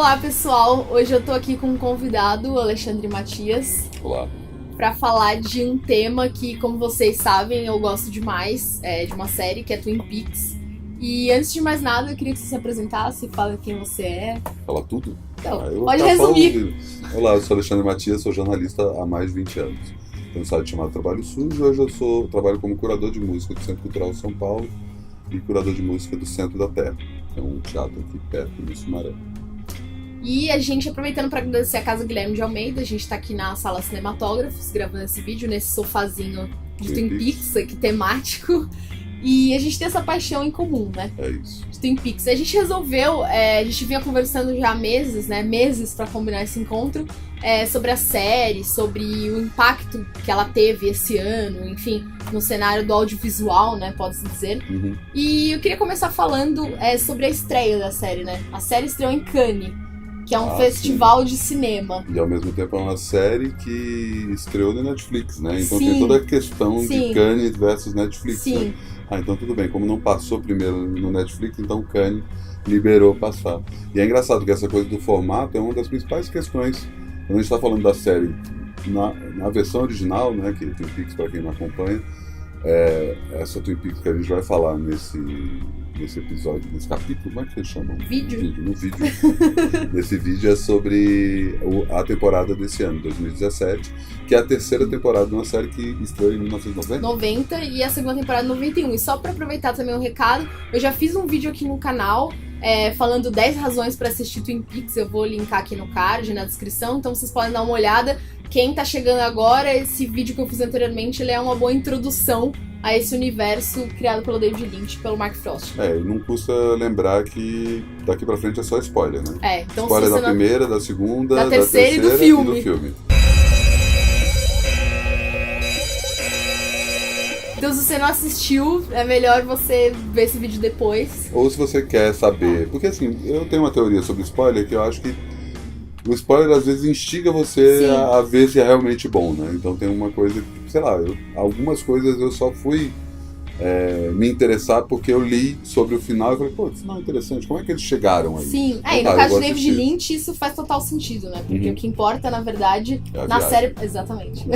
Olá pessoal, hoje eu tô aqui com um convidado, o Alexandre Matias. Olá. Pra falar de um tema que, como vocês sabem, eu gosto demais, de uma série que é Twin Peaks. E antes de mais nada, eu queria que você se apresentasse, fala quem você é. Fala tudo? Então, pode resumir. Olá, eu sou Alexandre Matias, sou jornalista há mais de 20 anos. Tenho um site chamado Trabalho Sujo e hoje eu trabalho como curador de música do Centro Cultural São Paulo e curador de música do Centro da Terra, que é um teatro aqui perto do Sumaré. E a gente, aproveitando para agradecer a Casa Guilherme de Almeida, a gente tá aqui na sala Cinematógrafos, gravando esse vídeo, nesse sofazinho de Twin Peaks, aqui temático. E a gente tem essa paixão em comum, né? É isso. De Twin Peaks. A gente resolveu, a gente vinha conversando já há meses, né? Meses para combinar esse encontro, sobre a série, sobre o impacto que ela teve esse ano, enfim, no cenário do audiovisual, né? Pode-se dizer. Uhum. E eu queria começar falando sobre a estreia da série, né? A série estreou em Cannes, que é um festival de cinema. E ao mesmo tempo é uma série que estreou na Netflix, né? Então sim, tem toda a questão sim, de Cannes versus Netflix, sim, né? Então tudo bem, como não passou primeiro no Netflix, então Cannes liberou passar. E é engraçado que essa coisa do formato é uma das principais questões. Quando a gente está falando da série na versão original, né, que é Twin Peaks, para quem não acompanha, essa Twin Peaks que a gente vai falar nesse episódio, nesse capítulo, como é que vocês chamam? No vídeo. Nesse vídeo é sobre a temporada desse ano, 2017, que é a terceira temporada de uma série que estreou em 1990. E a segunda temporada em 91. E só pra aproveitar também o recado, eu já fiz um vídeo aqui no canal falando 10 razões pra assistir Twin Peaks. Eu vou linkar aqui no card, na descrição, então vocês podem dar uma olhada. Quem tá chegando agora, esse vídeo que eu fiz anteriormente, ele é uma boa introdução a esse universo criado pelo David Lynch e pelo Mark Frost. E não custa lembrar que daqui pra frente é só spoiler, né? Então spoiler da primeira, da segunda, da terceira e do filme. Então, se você não assistiu, é melhor você ver esse vídeo depois. Ou se você quer saber... Porque assim, eu tenho uma teoria sobre spoiler que eu acho que o spoiler às vezes instiga você a ver se é realmente bom, né? Então tem uma coisa, sei lá, algumas coisas eu só fui me interessar porque eu li sobre o final e falei, pô, isso não é interessante, como é que eles chegaram aí? Sim, e no caso de David Lynch isso faz total sentido, né? Porque o que importa, na verdade, na série... Exatamente.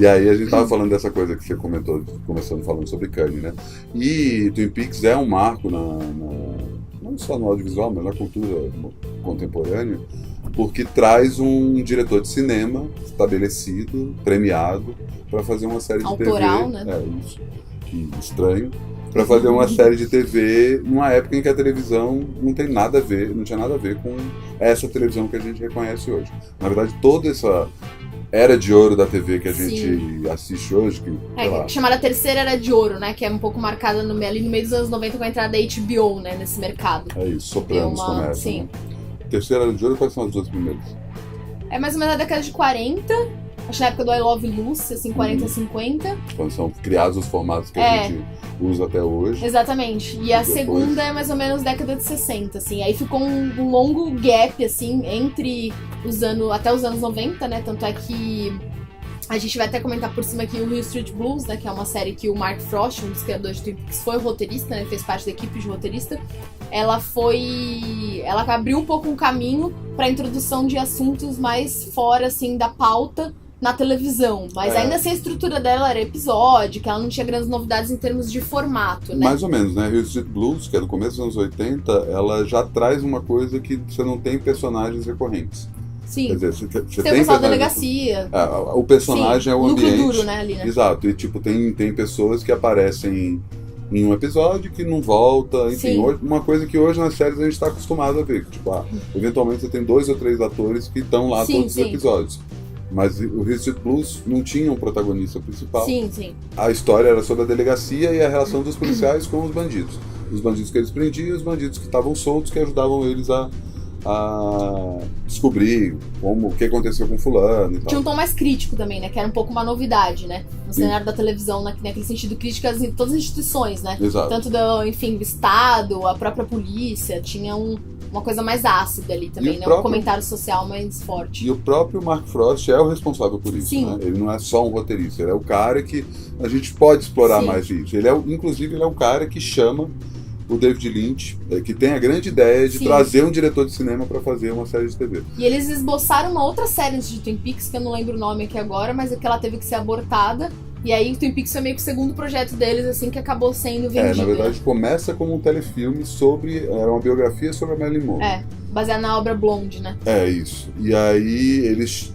E aí a gente tava falando dessa coisa que você comentou, começando falando sobre Cannes, né? E Twin Peaks é um marco não só no audiovisual, mas na cultura contemporânea, porque traz um diretor de cinema estabelecido, premiado, para fazer uma série de autoral, TV. Né? Isso. Que estranho. Para fazer uma série de TV numa época em que a televisão não tinha nada a ver com essa televisão que a gente reconhece hoje. Na verdade, toda essa era de ouro da TV que a gente assiste hoje, chamada Terceira Era de Ouro, né? Que é um pouco marcada ali no meio dos anos 90 com a entrada da HBO, né? Nesse mercado. É isso, Sopranos começa. Sim. Né? Terceira Era de Ouro, quais são as duas primeiras? É mais ou menos na década de 40, acho na época do I Love Lucy, assim, 40, 50. Quando são criados os formatos que a gente usa até hoje. Exatamente. E a segunda é mais ou menos década de 60, assim. Aí ficou um longo gap, assim, entre até os anos 90, né? Tanto é que a gente vai até comentar por cima aqui o Hill Street Blues, né? Que é uma série que o Mark Frost, um dos criadores de Twin Peaks, foi roteirista, né? Fez parte da equipe de roteirista. Ela abriu um pouco um caminho para a introdução de assuntos mais fora, assim, da pauta na televisão, mas ainda assim a estrutura dela era episódica, ela não tinha grandes novidades em termos de formato, né? Mais ou menos, né? Hill Street Blues, que é do começo dos anos 80, ela já traz uma coisa que você não tem personagens recorrentes. Sim. Quer dizer, você tem o pessoal da delegacia. O personagem é o ambiente. Núcleo duro, né, ali, né? Exato, e tipo, tem pessoas que aparecem em um episódio que não volta, enfim, uma coisa que hoje nas séries a gente está acostumado a ver, tipo, eventualmente você tem 2 ou 3 atores que estão lá todos os episódios. Mas o Hill Street Blues não tinha um protagonista principal. Sim. A história era sobre a delegacia e a relação dos policiais com os bandidos. Os bandidos que eles prendiam e os bandidos que estavam soltos, que ajudavam eles a descobrir o que aconteceu com fulano e tal. Tinha um tom mais crítico também, né? Que era um pouco uma novidade, né? No cenário da televisão, naquele sentido críticas em todas as instituições, né? Exato. Tanto do Estado, a própria polícia, tinha uma coisa mais ácida ali também, né? Um comentário social mais forte. E o próprio Mark Frost é o responsável por isso, né? Ele não é só um roteirista, ele é o cara que a gente pode explorar mais isso. Inclusive, ele é o cara que chama o David Lynch, que tem a grande ideia de Sim. trazer um diretor de cinema para fazer uma série de TV. E eles esboçaram uma outra série de Twin Peaks, que eu não lembro o nome aqui agora, mas é que ela teve que ser abortada. E aí o Twin Peaks foi meio que o segundo projeto deles, assim, que acabou sendo vendido. Na verdade, começa como um telefilme era uma biografia sobre a Marilyn Monroe. Baseada na obra Blonde, né? É, isso. E aí eles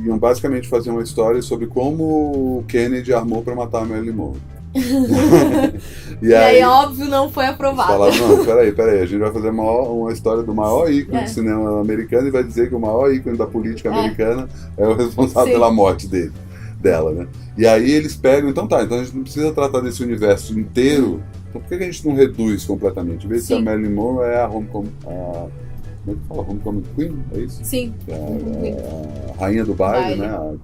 iam basicamente fazer uma história sobre como o Kennedy armou para matar a Marilyn Monroe. E aí, óbvio, não foi aprovado. Falaram, não, peraí, a gente vai fazer uma história do maior ícone do cinema americano e vai dizer que o maior ícone da política americana é o responsável pela morte dela, né? E aí eles pegam, então a gente não precisa tratar desse universo inteiro, então por que a gente não reduz completamente? Em vez de a Marilyn Monroe é a Homecoming, como é que fala? Homecoming Queen, é isso? Sim. A rainha do baile, né?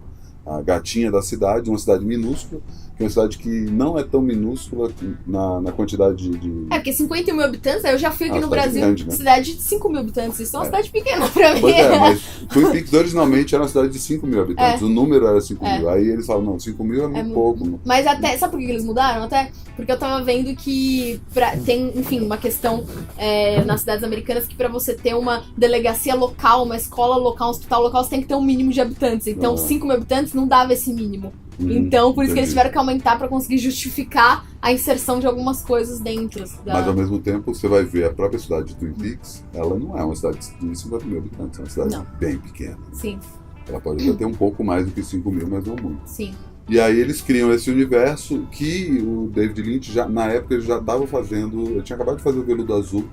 A gatinha da cidade, uma cidade minúscula, que é uma cidade que não é tão minúscula na quantidade de... porque 51 mil habitantes, eu já fui aqui no Brasil, grande, né? Cidade de 5 mil habitantes, isso é uma cidade pequena pra mim. Pois mas Twin Peaks originalmente era uma cidade de 5 mil habitantes, o número era 5 mil, aí eles falam, não, 5 mil é muito pouco. Mas até, sabe por que eles mudaram? Até porque eu tava vendo que tem, enfim, uma questão nas cidades americanas que pra você ter uma delegacia local, uma escola local, um hospital local, você tem que ter um mínimo de habitantes, então 5 mil habitantes não dava esse mínimo. Então, por isso que eles tiveram que aumentar pra conseguir justificar a inserção de algumas coisas dentro. Mas, ao mesmo tempo, você vai ver a própria cidade de Twin Peaks, ela não é uma cidade de 50 mil habitantes, é uma cidade bem pequena. Sim. Ela pode até ter um pouco mais do que 5 mil, mas não muito. Sim. E aí eles criam esse universo que o David Lynch, na época, ele já estava fazendo... Ele tinha acabado de fazer o Veludo Azul,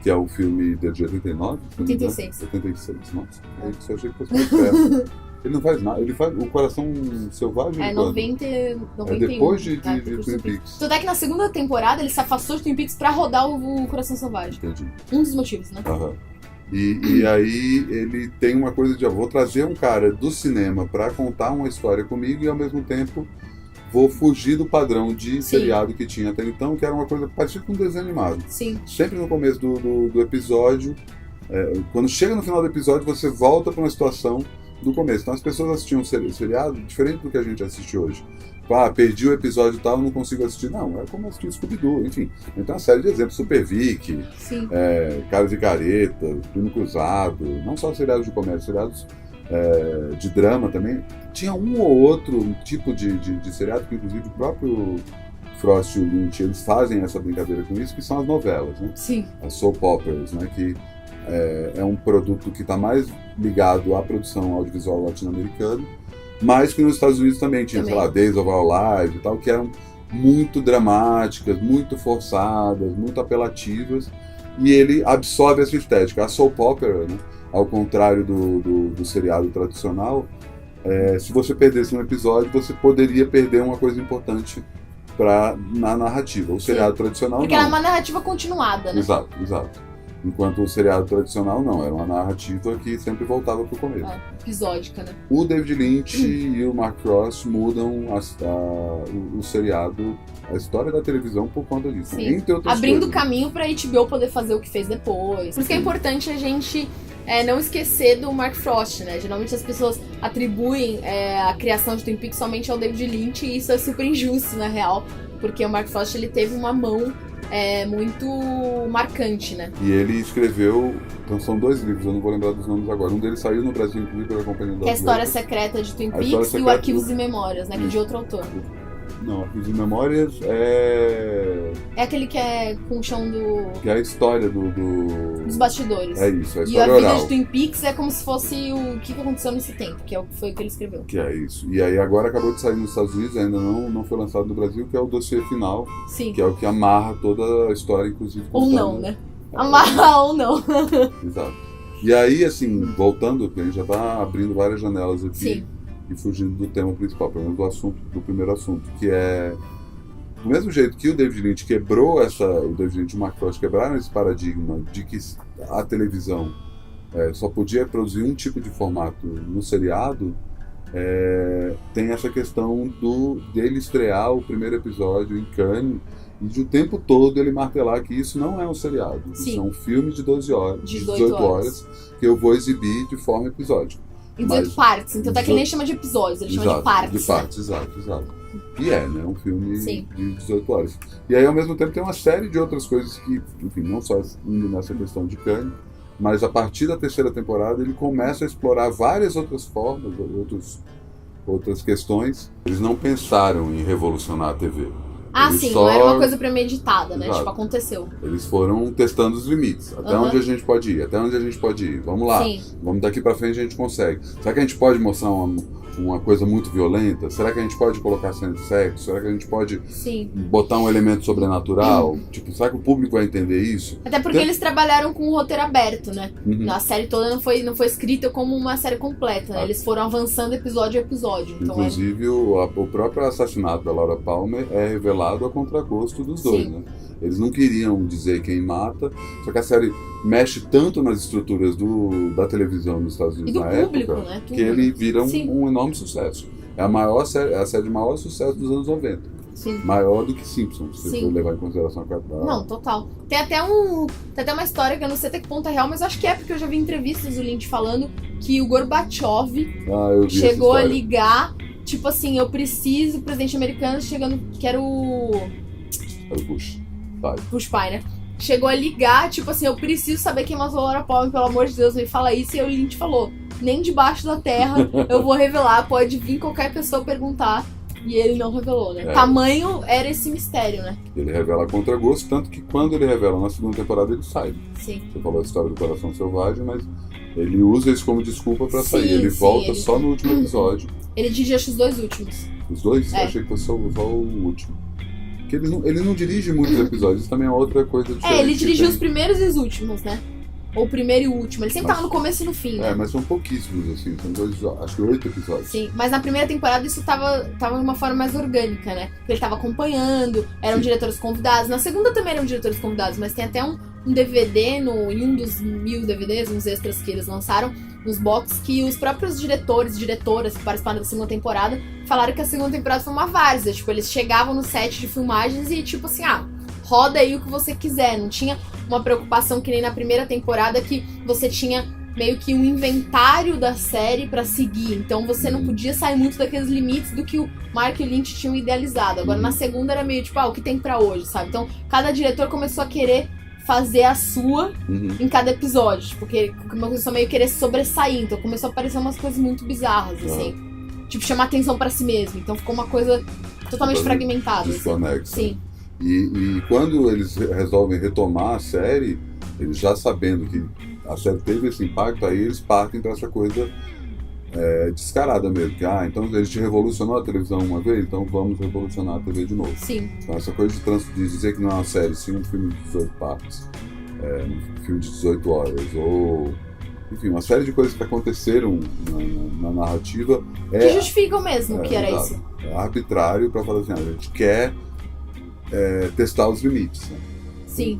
que é o filme de 89? 86. 86, nossa. Eu só achei que fosse mais perto. Ele não faz nada, ele faz o Coração Selvagem. É 91. É depois de Twin Peaks. Tanto é que na segunda temporada ele se afastou de Twin Peaks pra rodar o Coração Selvagem. Entendi. Um dos motivos, né? E aí ele tem uma coisa de, vou trazer um cara do cinema pra contar uma história comigo e ao mesmo tempo vou fugir do padrão de seriado que tinha até então, que era uma coisa parecida com um desenho animado. Sim. Sempre no começo do episódio, quando chega no final do episódio, você volta pra uma situação do começo. Então as pessoas assistiam um seriado diferente do que a gente assiste hoje. Perdi o episódio e tal, não consigo assistir. Não, é como assistir Scooby-Doo, enfim. Então uma série de exemplos, Super Vic, Caras e Caretas, Primo Cruzado, não só seriados de comédia, seriados de drama também. Tinha um ou outro tipo de seriado, que inclusive o próprio Frost e o Lynch, eles fazem essa brincadeira com isso, que são as novelas, né? Sim. As soap operas, né? Que é um produto que está mais ligado à produção audiovisual latino-americana, mas que nos Estados Unidos também tinha, sei lá, Days of Our Lives e tal, que eram muito dramáticas, muito forçadas, muito apelativas, e ele absorve essa estética. A soap opera, né, ao contrário do seriado tradicional, se você perdesse um episódio, você poderia perder uma coisa importante na narrativa. O seriado tradicional porque não. era uma narrativa continuada, né? Exato. Enquanto o seriado tradicional não, era uma narrativa que sempre voltava pro começo. Episódica, né? O David Lynch e o Mark Frost mudam o seriado, a história da televisão por conta disso. Sim. Entre outras abrindo coisas. caminho pra HBO poder fazer o que fez depois. Por isso que é importante a gente não esquecer do Mark Frost, né? Geralmente as pessoas atribuem a criação de Twin Peaks somente ao David Lynch e isso é super injusto, na real. Porque o Mark Frost, ele teve uma mão muito marcante, né? E ele escreveu, então são 2 livros, eu não vou lembrar dos nomes agora. Um deles saiu no Brasil, inclusive, pela Companhia das Que é a História Letras. Secreta de Twin Peaks e o Arquivos e Memórias, né? Que é de outro autor. Não, Arquivos e Memórias é aquele que é com o chão do... Que é a história dos bastidores. É isso, a E história a vida oral. de Twin Peaks é como se fosse o que aconteceu nesse tempo, que foi o que ele escreveu. Que é isso. E aí agora acabou de sair nos Estados Unidos, ainda não foi lançado no Brasil, que é o dossiê final. Sim. Que é o que amarra toda a história, inclusive. Ou não, né? Amarra ou não. Exato. E aí, assim, voltando, porque a gente já tá abrindo várias janelas aqui. Sim. E fugindo do tema principal, pelo menos do primeiro assunto, que é do mesmo jeito que o David Lynch quebrou o David Lynch e o Mark Frost quebraram esse paradigma de que a televisão só podia produzir um tipo de formato no seriado, tem essa questão dele estrear o primeiro episódio em Cannes e de o tempo todo ele martelar que isso não é um seriado, isso é um filme de 12 horas, de 18 horas, que eu vou exibir de forma episódica. Em 18 partes, então até que ele nem chama de episódios, ele chama de partes. De partes, exato. E né? Um filme Sim. de 18 horas. E aí, ao mesmo tempo, tem uma série de outras coisas que, enfim, não só indo nessa questão de Cannes, mas a partir da terceira temporada ele começa a explorar várias outras formas, outras questões. Eles não pensaram em revolucionar a TV. Ah, Eles sim, só... não era uma coisa premeditada, né? Exato. Tipo, aconteceu. Eles foram testando os limites. Até onde a gente pode ir, até onde a gente pode ir. Vamos lá. Sim. Vamos daqui pra frente a gente consegue. Será que a gente pode mostrar uma coisa muito violenta? Será que a gente pode colocar cena de sexo? Será que a gente pode botar um elemento sobrenatural? Tipo, será que o público vai entender isso? Até porque eles trabalharam com o roteiro aberto, né? Uhum. A série toda não foi escrita como uma série completa, né? Eles foram avançando episódio a episódio. Então inclusive, o próprio assassinato da Laura Palmer é revelado a contragosto dos dois, né? Eles não queriam dizer quem mata, só que a série mexe tanto nas estruturas da televisão nos Estados Unidos na público, época, né? que ele vira um enorme sucesso. É a série de maior sucesso dos anos 90. Sim. Maior do que Simpsons, se for levar em consideração a capital. Não, total. Tem até uma história que eu não sei até que ponto é real, mas eu acho que é porque eu já vi entrevistas do Lynch falando que o Gorbachev chegou a ligar, tipo assim, o presidente americano chegando, que era o Bush. Bush pai, né? Chegou a ligar, tipo assim, eu preciso saber quem matou a Laura Palmer, pelo amor de Deus, me fala isso. E o Lynch falou, nem debaixo da terra eu vou revelar, pode vir qualquer pessoa perguntar. E ele não revelou, né? Tamanho era esse mistério, né? Ele revela a contragosto, tanto que quando ele revela na segunda temporada ele sai. Sim. Você falou a história do Coração Selvagem, mas ele usa isso como desculpa pra sair. Ele volta só no último episódio. Ele dirige acho os dois últimos. Os dois? Eu achei que fosse só o último. Porque ele não dirige muitos episódios, isso também é outra coisa diferente. Ele dirigiu os primeiros e os últimos, né? Ou o primeiro e o último. Ele sempre tava no começo e no fim, né? Mas são pouquíssimos, assim. São acho que 8 episódios. Sim, mas na primeira temporada isso tava de uma forma mais orgânica, né? Ele tava acompanhando, eram diretores convidados. Na segunda também eram diretores convidados, mas tem até um DVD em um dos 1000 DVDs, uns extras que eles lançaram, nos box, que os próprios diretoras que participaram da segunda temporada falaram que a segunda temporada foi uma várzea. Tipo, eles chegavam no set de filmagens e tipo assim, roda aí o que você quiser. Não tinha uma preocupação que nem na primeira temporada que você tinha meio que um inventário da série pra seguir. Então você não podia sair muito daqueles limites do que o Mark e o Lynch tinham idealizado. Agora na segunda era meio tipo, o que tem pra hoje, sabe? Então cada diretor começou a querer fazer a sua em cada episódio. Tipo, começou a meio querer sobressair. Então começou a aparecer umas coisas muito bizarras, assim. Tipo, chamar atenção pra si mesmo. Então ficou uma coisa totalmente fragmentada. Desconexa. Sim. E quando eles resolvem retomar a série, eles já sabendo que a série teve esse impacto, aí eles partem para essa coisa descarada mesmo. Que, então a gente revolucionou a televisão uma vez, então vamos revolucionar a TV de novo. Sim. Então essa coisa de dizer que não é uma série, sim um filme de 18 partes, um filme de 18 horas, ou... Enfim, uma série de coisas que aconteceram na narrativa... Que justificam mesmo que era isso. É arbitrário para falar assim, a gente quer... testar os limites, né? Sim.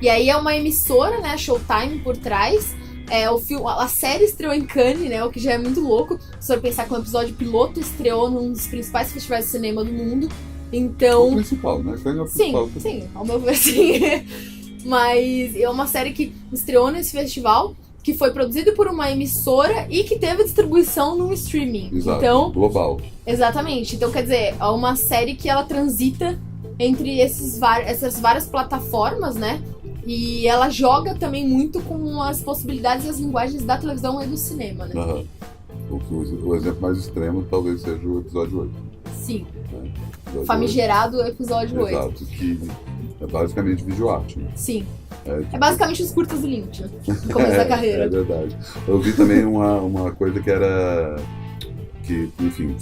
E aí é uma emissora, né, Showtime por trás. A série estreou em Cannes, né, o que já é muito louco. Se for pensar que um episódio piloto estreou num dos principais festivais de cinema do mundo. Então... O principal, né? Foi o principal. Sim, ao meu ver, sim. Mas é uma série que estreou nesse festival, que foi produzido por uma emissora e que teve distribuição num streaming. Exato, então, global. Exatamente. Então, quer dizer, é uma série que ela transita entre essas várias plataformas, né? E ela joga também muito com as possibilidades e as linguagens da televisão e do cinema, né? O exemplo mais extremo talvez seja o episódio 8. Sim. Famigerado episódio 8. Exato, que é basicamente videoarte, né? Sim. É basicamente os curtas do Lynch, né? No começo da carreira. É verdade. Eu vi também uma coisa que era... Que, enfim,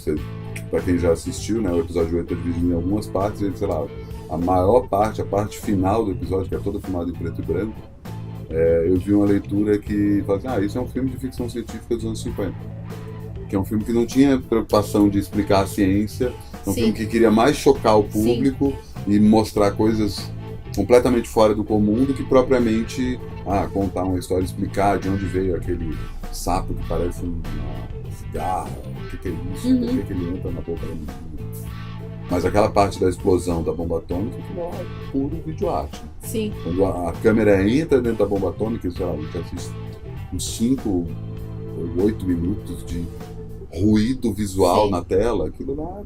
pra quem já assistiu, né? O episódio 8 é dividido em algumas partes e, sei lá, a maior parte, a parte final do episódio, que é toda filmada em preto e branco, eu vi uma leitura que fala assim, isso é um filme de ficção científica dos anos 50. Que é um filme que não tinha preocupação de explicar a ciência, é um filme que queria mais chocar o público e mostrar coisas completamente fora do comum do que propriamente contar uma história, explicar de onde veio aquele sapo que parece uma cigarra, o que é isso, por que ele entra na boca da menina. Mas aquela parte da explosão da bomba atômica é puro videoarte. Sim. Quando a câmera entra dentro da bomba atômica, sei lá, a gente assiste uns 5 ou 8 minutos de ruído visual na tela, aquilo lá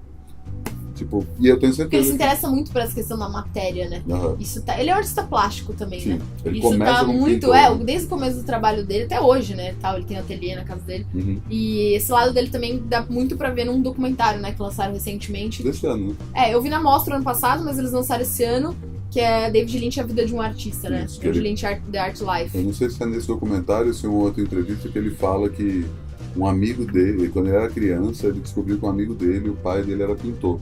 Tipo, e eu tenho Porque ele certeza se interessa muito por essa questão da matéria, né? Isso ele é um artista plástico também, Sim, né? ele Isso começa tá como muito, pintor, né? desde o começo do trabalho dele até hoje, né? Tal, ele tem ateliê na casa dele. Uhum. E esse lado dele também dá muito pra ver num documentário, né? Que lançaram recentemente. Desse ano, né? Eu vi na mostra ano passado, mas eles lançaram esse ano, que é David Lynch, A Vida de um Artista, né? Isso, David Lynch, The Art Life. Eu não sei se é nesse documentário ou se é uma outra entrevista que ele fala que um amigo dele, quando ele era criança, ele descobriu que um amigo dele, o pai dele era pintor.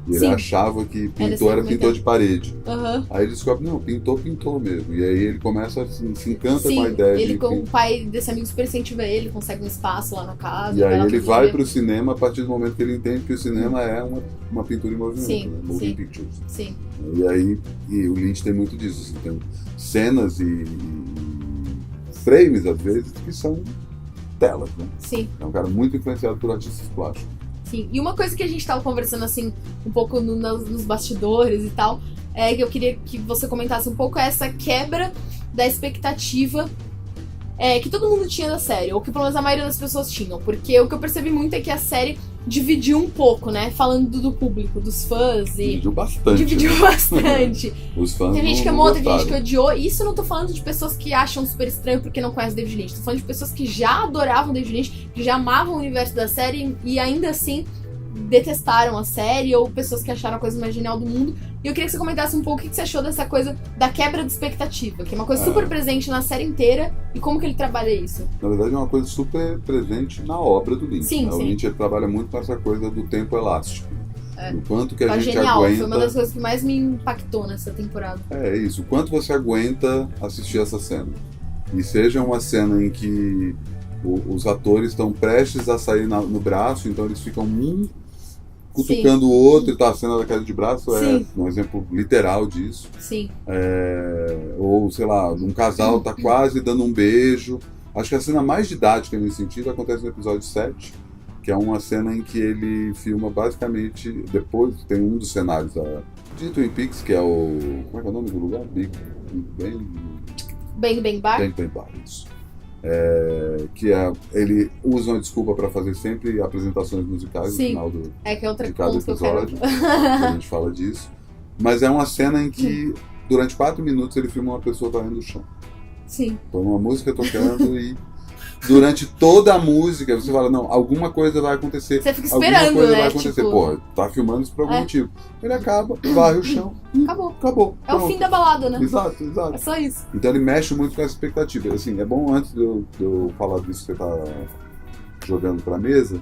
E ele Sim. achava que pintor era pintor de parede. Uhum. Aí ele descobre, não, pintor mesmo. E aí ele começa a se encanta Sim, com a ideia ele, de... com o pai desse amigo super incentiva ele, consegue um espaço lá na casa. E aí ele vai ver. pro cinema a partir do momento que ele entende que o cinema é uma pintura em movimento, Sim, né? Moving sim. pictures. Sim. E aí o Lynch tem muito disso, assim, tem cenas e frames, às vezes, que são telas, né? Sim. É um cara muito influenciado por artistas plásticos. Sim. E uma coisa que a gente tava conversando, assim, um pouco nos bastidores e tal, que eu queria que você comentasse um pouco, é essa quebra da expectativa que todo mundo tinha da série, ou que pelo menos a maioria das pessoas tinham. Porque o que eu percebi muito é que a série dividiu um pouco, né? Falando do público, dos fãs e... Dividiu bastante. Dividiu bastante. Os fãs Tem gente que não amou, teve gostaram. gente que odiou. E isso eu não tô falando de pessoas que acham super estranho porque não conhecem David Lynch. Tô falando de pessoas que já adoravam David Lynch, que já amavam o universo da série e ainda assim detestaram a série, ou pessoas que acharam a coisa mais genial do mundo. E eu queria que você comentasse um pouco o que você achou dessa coisa da quebra de expectativa, que é uma coisa super presente na série inteira, e como que ele trabalha isso. Na verdade é uma coisa super presente na obra do Lynch. Sim, né? O sim. Lynch ele trabalha muito com essa coisa do tempo elástico. O quanto que a Foi gente genial, aguenta... foi uma das coisas que mais me impactou nessa temporada. É isso, o quanto você aguenta assistir essa cena. E seja uma cena em que os atores estão prestes a sair no braço, então eles ficam cutucando o outro, e tá, a cena da queda de braço Sim. é um exemplo literal disso. Sim. Ou, sei lá, um casal tá quase dando um beijo. Acho que a cena mais didática nesse sentido acontece no episódio 7, que é uma cena em que ele filma basicamente, depois tem um dos cenários de Twin Peaks, que é o... como é que é o nome do lugar? Big Bang Bar? Bang Bar, isso. Que ele usa uma desculpa para fazer sempre apresentações musicais Sim. no final que é outra de cada ponto que eu quero. episódio. A gente fala disso. Mas é uma cena em que, durante 4 minutos, ele filma uma pessoa varrendo o chão. Sim. Põe uma música tocando e durante toda a música você fala, não, alguma coisa vai acontecer. Você fica Alguma esperando, coisa né? vai acontecer. Tipo... Pô, tá filmando isso por algum motivo. Ele acaba, varre o chão. Acabou. É o fim da balada, né? Exato. É só isso. Então ele mexe muito com essa expectativa. Assim, é bom, antes de eu falar disso que você tá jogando pra mesa,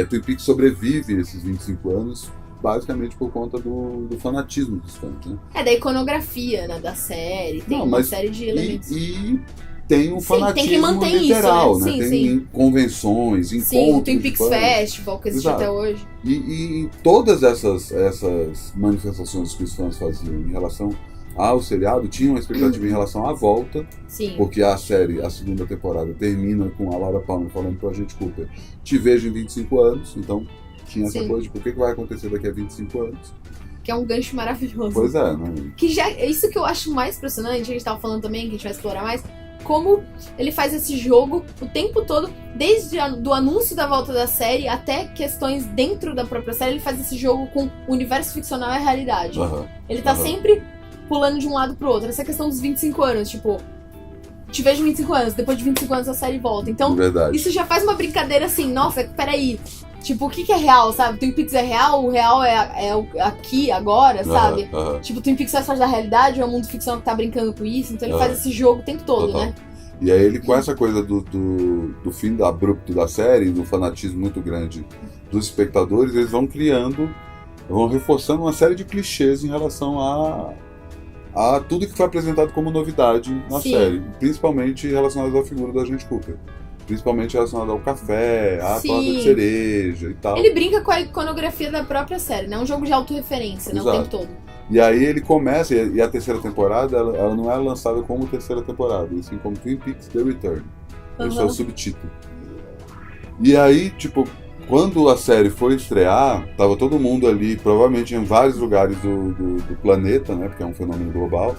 Twin Peaks sobrevive esses 25 anos basicamente por conta do fanatismo dos fãs, né? Da iconografia, né, da série, tem uma série de elementos. E tem um fanatismo tem que manter literal, isso, né? Tem Sim. convenções, encontros. Sim, o Twin Peaks de fãs. Festival, que existe até hoje. E todas essas manifestações que os fãs faziam em relação ao seriado tinham uma expectativa em relação à volta. Sim. Porque a série, a segunda temporada, termina com a Laura Palmer falando pro agente Cooper: te vejo em 25 anos, então tinha essa coisa de por que vai acontecer daqui a 25 anos. Que é um gancho maravilhoso. Pois é, né? Isso que eu acho mais impressionante, a gente tava falando também, que a gente vai explorar mais, como ele faz esse jogo o tempo todo, desde do anúncio da volta da série até questões dentro da própria série, ele faz esse jogo com o universo ficcional e a realidade. Ele tá sempre pulando de um lado pro outro. Essa questão dos 25 anos, tipo, te vejo em 25 anos, depois de 25 anos a série volta. Então, isso já faz uma brincadeira assim, nossa, peraí. Tipo, o que é real, sabe? Twin Peaks é real, o real é o aqui, agora, sabe? Tipo, Twin Peaks faz parte da realidade, ou é o mundo ficcional que tá brincando com isso, então ele faz esse jogo o tempo todo, né? E aí ele, com essa coisa do fim abrupto da série, do fanatismo muito grande dos espectadores, eles vão reforçando uma série de clichês em relação a tudo que foi apresentado como novidade na série, principalmente relacionado à figura do agente Cooper. Principalmente relacionado ao café, à torta de cereja e tal. Ele brinca com a iconografia da própria série, né? É um jogo de autorreferência, né? O tempo todo. E aí ele começa, e a terceira temporada, ela não é lançada como terceira temporada, assim como Twin Peaks The Return. Esse é o subtítulo. E aí, tipo, quando a série foi estrear, tava todo mundo ali, provavelmente em vários lugares do planeta, né? Porque é um fenômeno global.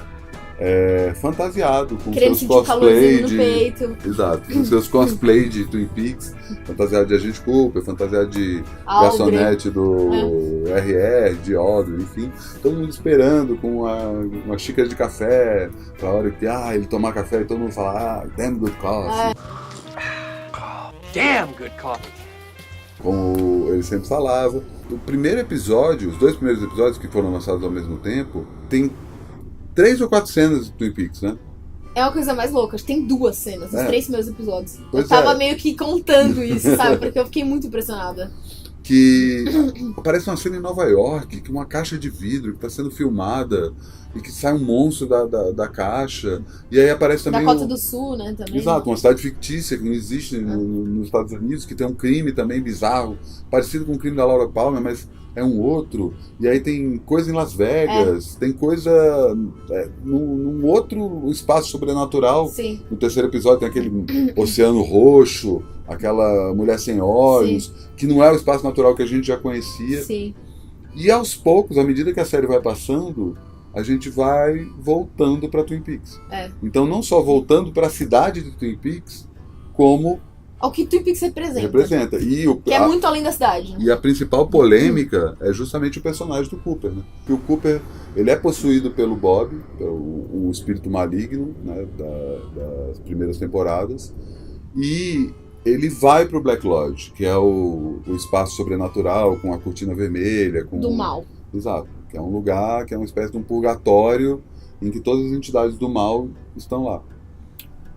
fantasiado com Querendo seus sentir cosplay calorzinho no peito. Exato, com seus cosplay de Twin Peaks, fantasiado de Agente Cooper, fantasiado de Audrey. garçonete do RR, de Audrey, enfim, todo mundo esperando com uma xícara de café, pra hora que ele tomar café e todo mundo fala, damn good coffee. Damn good coffee. Como ele sempre falava. O primeiro episódio, os 2 primeiros episódios que foram lançados ao mesmo tempo, tem 3 ou 4 cenas de Twin Peaks, né? É uma coisa mais louca, tem 2 cenas, os 3 primeiros episódios. Pois eu tava meio que contando isso, sabe? Porque eu fiquei muito impressionada. Que aparece uma cena em Nova York, que uma caixa de vidro que está sendo filmada e que sai um monstro da caixa. E aí aparece também. Dakota do Sul, né? Também. Exato, uma cidade fictícia que não existe nos Estados Unidos, que tem um crime também bizarro, parecido com o crime da Laura Palmer, mas é um outro. E aí tem coisa em Las Vegas, tem coisa num outro espaço sobrenatural. Sim. No terceiro episódio tem aquele oceano roxo, aquela mulher sem olhos, Sim. que não é o espaço natural que a gente já conhecia. Sim. E aos poucos, à medida que a série vai passando, a gente vai voltando para Twin Peaks. Então não só voltando para a cidade de Twin Peaks, como ao que Twin Peaks representa. Que é muito além da cidade. E a principal polêmica é justamente o personagem do Cooper, né? Porque o Cooper, ele é possuído pelo Bob, o espírito maligno, né, das primeiras temporadas, e ele vai pro Black Lodge, que é o espaço sobrenatural com a cortina vermelha. Do mal. Exato. Que é um lugar, que é uma espécie de um purgatório em que todas as entidades do mal estão lá.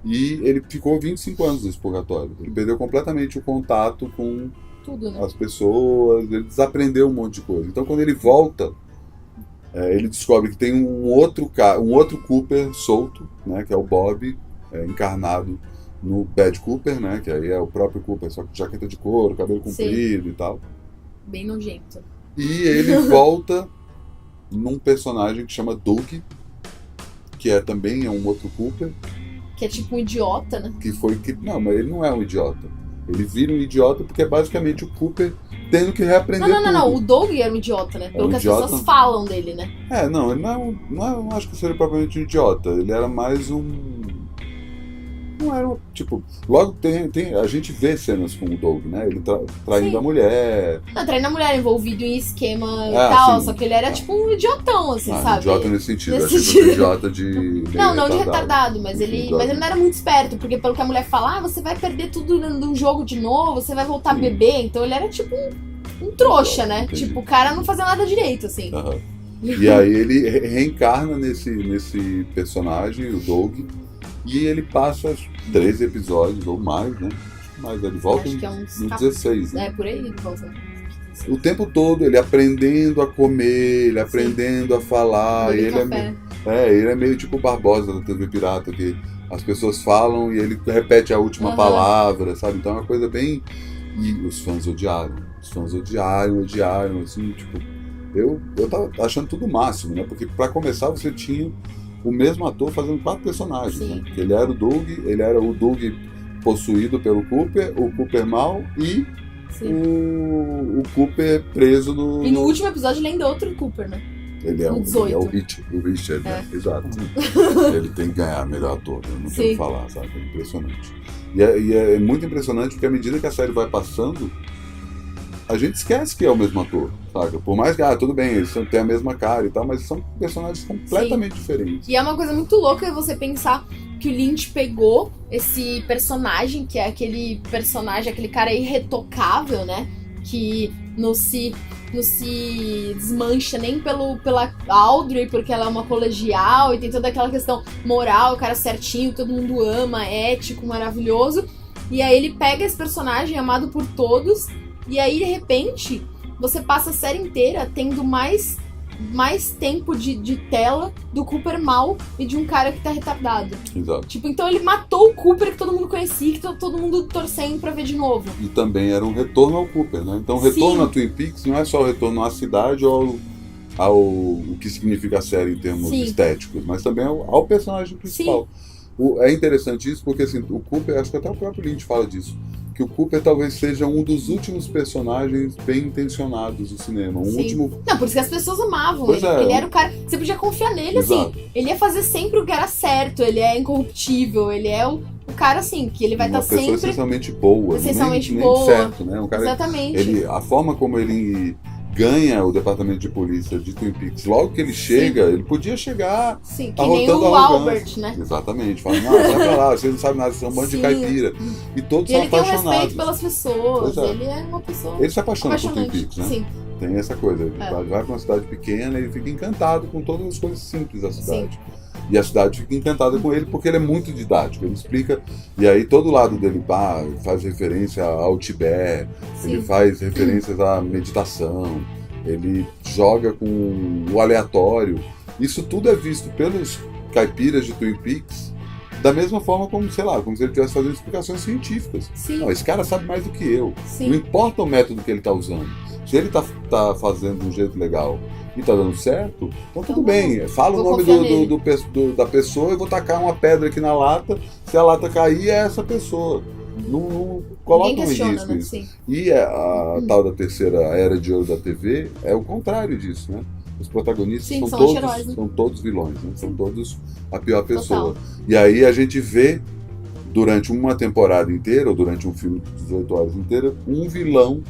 E ele ficou 25 anos nesse purgatório. Ele perdeu completamente o contato com tudo, né? As pessoas, ele desaprendeu um monte de coisa. Então quando ele volta, ele descobre que tem um outro Cooper solto, né, que é o Bob, encarnado no Bad Cooper, né, que aí é o próprio Cooper, só com jaqueta de couro, cabelo comprido e tal. Bem nojento. E ele volta num personagem que chama Doug, que também é um outro Cooper. Que é tipo um idiota, né? Não, mas ele não é um idiota. Ele vira um idiota porque é basicamente o Cooper tendo que reaprender tudo. Não. O Doug era um idiota, né? Pelo que as pessoas falam dele, né? Não, ele não acho que seria propriamente um idiota. Ele era mais um... Não era, tipo... Logo a gente vê cenas com o Doug, né? Ele traindo a mulher. Não, traindo a mulher, envolvido em esquema e tal. Sim. Só que ele era tipo um idiotão, assim, sabe? Idiota nesse sentido. Acho que um idiota de... Não de retardado, mas ele não era muito esperto. Porque pelo que a mulher fala, você vai perder tudo num jogo de novo, você vai voltar a beber. Então ele era tipo um trouxa, né? Entendi. Tipo, o cara não fazia nada direito, assim. Uhum. E aí ele reencarna nesse personagem, o Doug. E ele passa 13 episódios ou mais, né? Mas ele volta no 16, né? Por aí ele volta. O tempo todo ele aprendendo a comer, ele aprendendo a falar. Ele é meio tipo o Barbosa da TV Pirata, que as pessoas falam e ele repete a última palavra, sabe? Então é uma coisa bem... E os fãs odiaram. Os fãs odiaram, assim, tipo... Eu tava achando tudo o máximo, né? Porque pra começar você tinha o mesmo ator fazendo 4 personagens, né? Ele era o Doug, ele era o Doug possuído pelo Cooper, o Cooper mal e o Cooper preso no... E no último episódio ele ainda é outro Cooper, né? Ele é o Richard, né? Exato. Ele tem que ganhar melhor ator, eu não tenho que falar, sabe? É impressionante. E é muito impressionante porque à medida que a série vai passando, a gente esquece que é o mesmo ator, sabe? Por mais que, tudo bem, eles têm a mesma cara e tal, mas são personagens completamente diferentes. E é uma coisa muito louca você pensar que o Lynch pegou esse personagem, que é aquele personagem, aquele cara irretocável, né? Que não se desmancha nem pela Audrey, porque ela é uma colegial e tem toda aquela questão moral, o cara certinho, todo mundo ama, ético, maravilhoso. E aí ele pega esse personagem amado por todos. E aí, de repente, você passa a série inteira tendo mais tempo de tela do Cooper mal e de um cara que tá retardado. Exato. Tipo, então ele matou o Cooper que todo mundo conhecia, que todo mundo torcendo pra ver de novo. E também era um retorno ao Cooper, né? Então o retorno a Twin Peaks não é só o retorno à cidade ou o que significa a série em termos estéticos, mas também ao personagem principal. É interessante isso porque, assim, o Cooper, acho que até o próprio Lynch fala disso, que o Cooper talvez seja um dos últimos personagens bem intencionados do cinema. Sim. Último... Não, por isso que as pessoas amavam Pois ele. é. Porque ele era o cara. Você podia confiar nele, Exato. assim. Ele ia fazer sempre o que era certo. Ele é incorruptível. Ele é o cara, assim, que ele vai estar Uma pessoa sempre. essencialmente boa. Essencialmente nem boa. certo, né? Um cara, Exatamente. a forma como ele ganha o departamento de polícia de Twin Peaks, logo que ele chega, ele podia chegar Sim, que nem arrotando o arrogância. Albert, né? Exatamente. Fala, não, vai pra lá, vocês não sabem nada, vocês são um bando de Sim. caipira. E todos E são ele tem um apaixonados. respeito pelas pessoas. Pois é. Ele é uma pessoa Ele se apaixona por Twin apaixonante. Peaks, né? Sim, Tem essa coisa. Ele É. vai pra uma cidade pequena e fica encantado com todas as coisas simples da cidade. E a cidade fica encantada com ele porque ele é muito didático. Ele explica. E aí todo lado dele faz referência ao Tibete, sim. ele faz referências à meditação, ele joga com o aleatório. Isso tudo é visto pelos caipiras de Twin Peaks da mesma forma como, sei lá, como se ele estivesse fazendo explicações científicas. Sim, Não, esse cara sabe mais do que eu. sim. Não importa o método que ele está usando. Se ele tá fazendo de um jeito legal e tá dando certo, então tudo Então, bem. Fala o vou nome confiar nele. da pessoa e vou tacar uma pedra aqui na lata. Se a lata cair, é essa pessoa. Não coloca Ninguém em questiona, risco né? isso. Sim. E a tal da terceira era de ouro da TV é o contrário disso, né? Os protagonistas Sim, são são todos, anti-heróis, né? são todos vilões, né? São todos a pior Total. pessoa. E aí a gente vê, durante uma temporada inteira, ou durante um filme de 18 horas inteira, um vilão,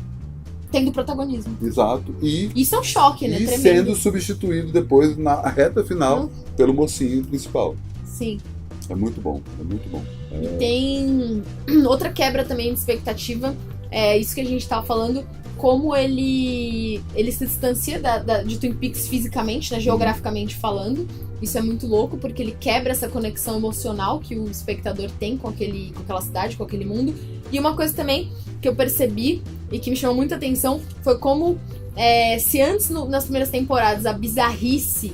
Tendo protagonismo. exato, e Isso é um choque, né? Tremendo. sendo substituído depois, na reta final, Hum. pelo mocinho principal. Sim. É muito bom, é muito bom. E tem outra quebra também de expectativa, é isso que a gente tava falando, como ele se distancia de Twin Peaks fisicamente, né, geograficamente falando. Isso é muito louco, porque ele quebra essa conexão emocional que o espectador tem com aquela cidade, com aquele mundo. E uma coisa também que eu percebi e que me chamou muita atenção foi como, se antes, nas primeiras temporadas, a bizarrice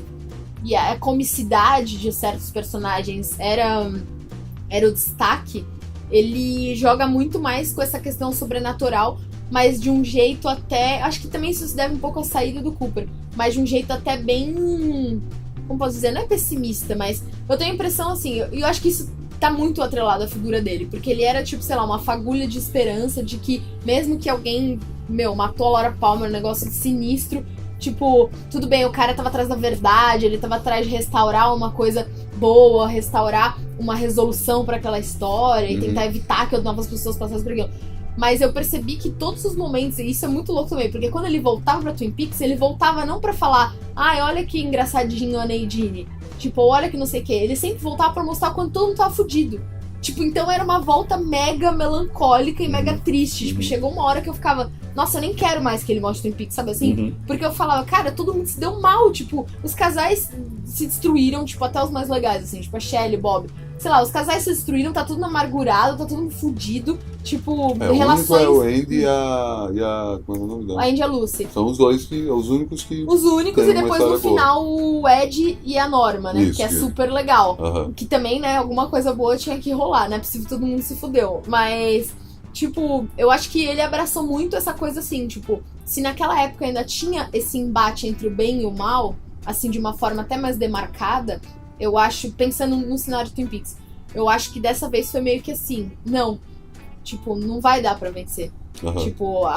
e a comicidade de certos personagens era o destaque, ele joga muito mais com essa questão sobrenatural, mas de um jeito até... Acho que também isso se deve um pouco à saída do Cooper, mas de um jeito até bem... Como posso dizer? Não é pessimista, mas eu tenho a impressão, assim, eu acho que isso tá muito atrelado à figura dele, porque ele era, tipo, sei lá, uma fagulha de esperança de que, mesmo que alguém, matou a Laura Palmer, um negócio sinistro, tipo, tudo bem, o cara tava atrás da verdade, ele tava atrás de restaurar uma coisa boa, restaurar uma resolução pra aquela história e tentar evitar que novas pessoas passassem por aquilo. Mas eu percebi que todos os momentos, e isso é muito louco também, porque quando ele voltava pra Twin Peaks, ele voltava não pra falar, olha que engraçadinho a Nadine, tipo, olha que não sei o que, ele sempre voltava pra mostrar quando todo mundo tava fudido. Tipo, então era uma volta mega melancólica e mega triste. Tipo, chegou uma hora que eu ficava, nossa, eu nem quero mais que ele mostre Twin Peaks, sabe assim? Porque eu falava, cara, todo mundo se deu mal, tipo, os casais se destruíram, tipo, até os mais legais, assim, tipo, a Shelley, Bob. Sei lá, os casais se destruíram, tá tudo amargurado, tá todo mundo fudido. Tipo, relações... O único é o Andy e a... Como é o nome dela? A Andy e a Lucy. São os únicos que... Os únicos, tem e uma depois no história boa. final o Ed e a Norma, né? Isso, que é isso. super legal. Aham. Que também, né, alguma coisa boa tinha que rolar, não é possível que todo mundo se fudeu. Mas, tipo, eu acho que ele abraçou muito essa coisa assim, tipo, se naquela época ainda tinha esse embate entre o bem e o mal, assim, de uma forma até mais demarcada, eu acho, pensando no cenário de Twin Peaks, eu acho que dessa vez foi meio que assim, não, tipo, não vai dar pra vencer. Aham. Tipo,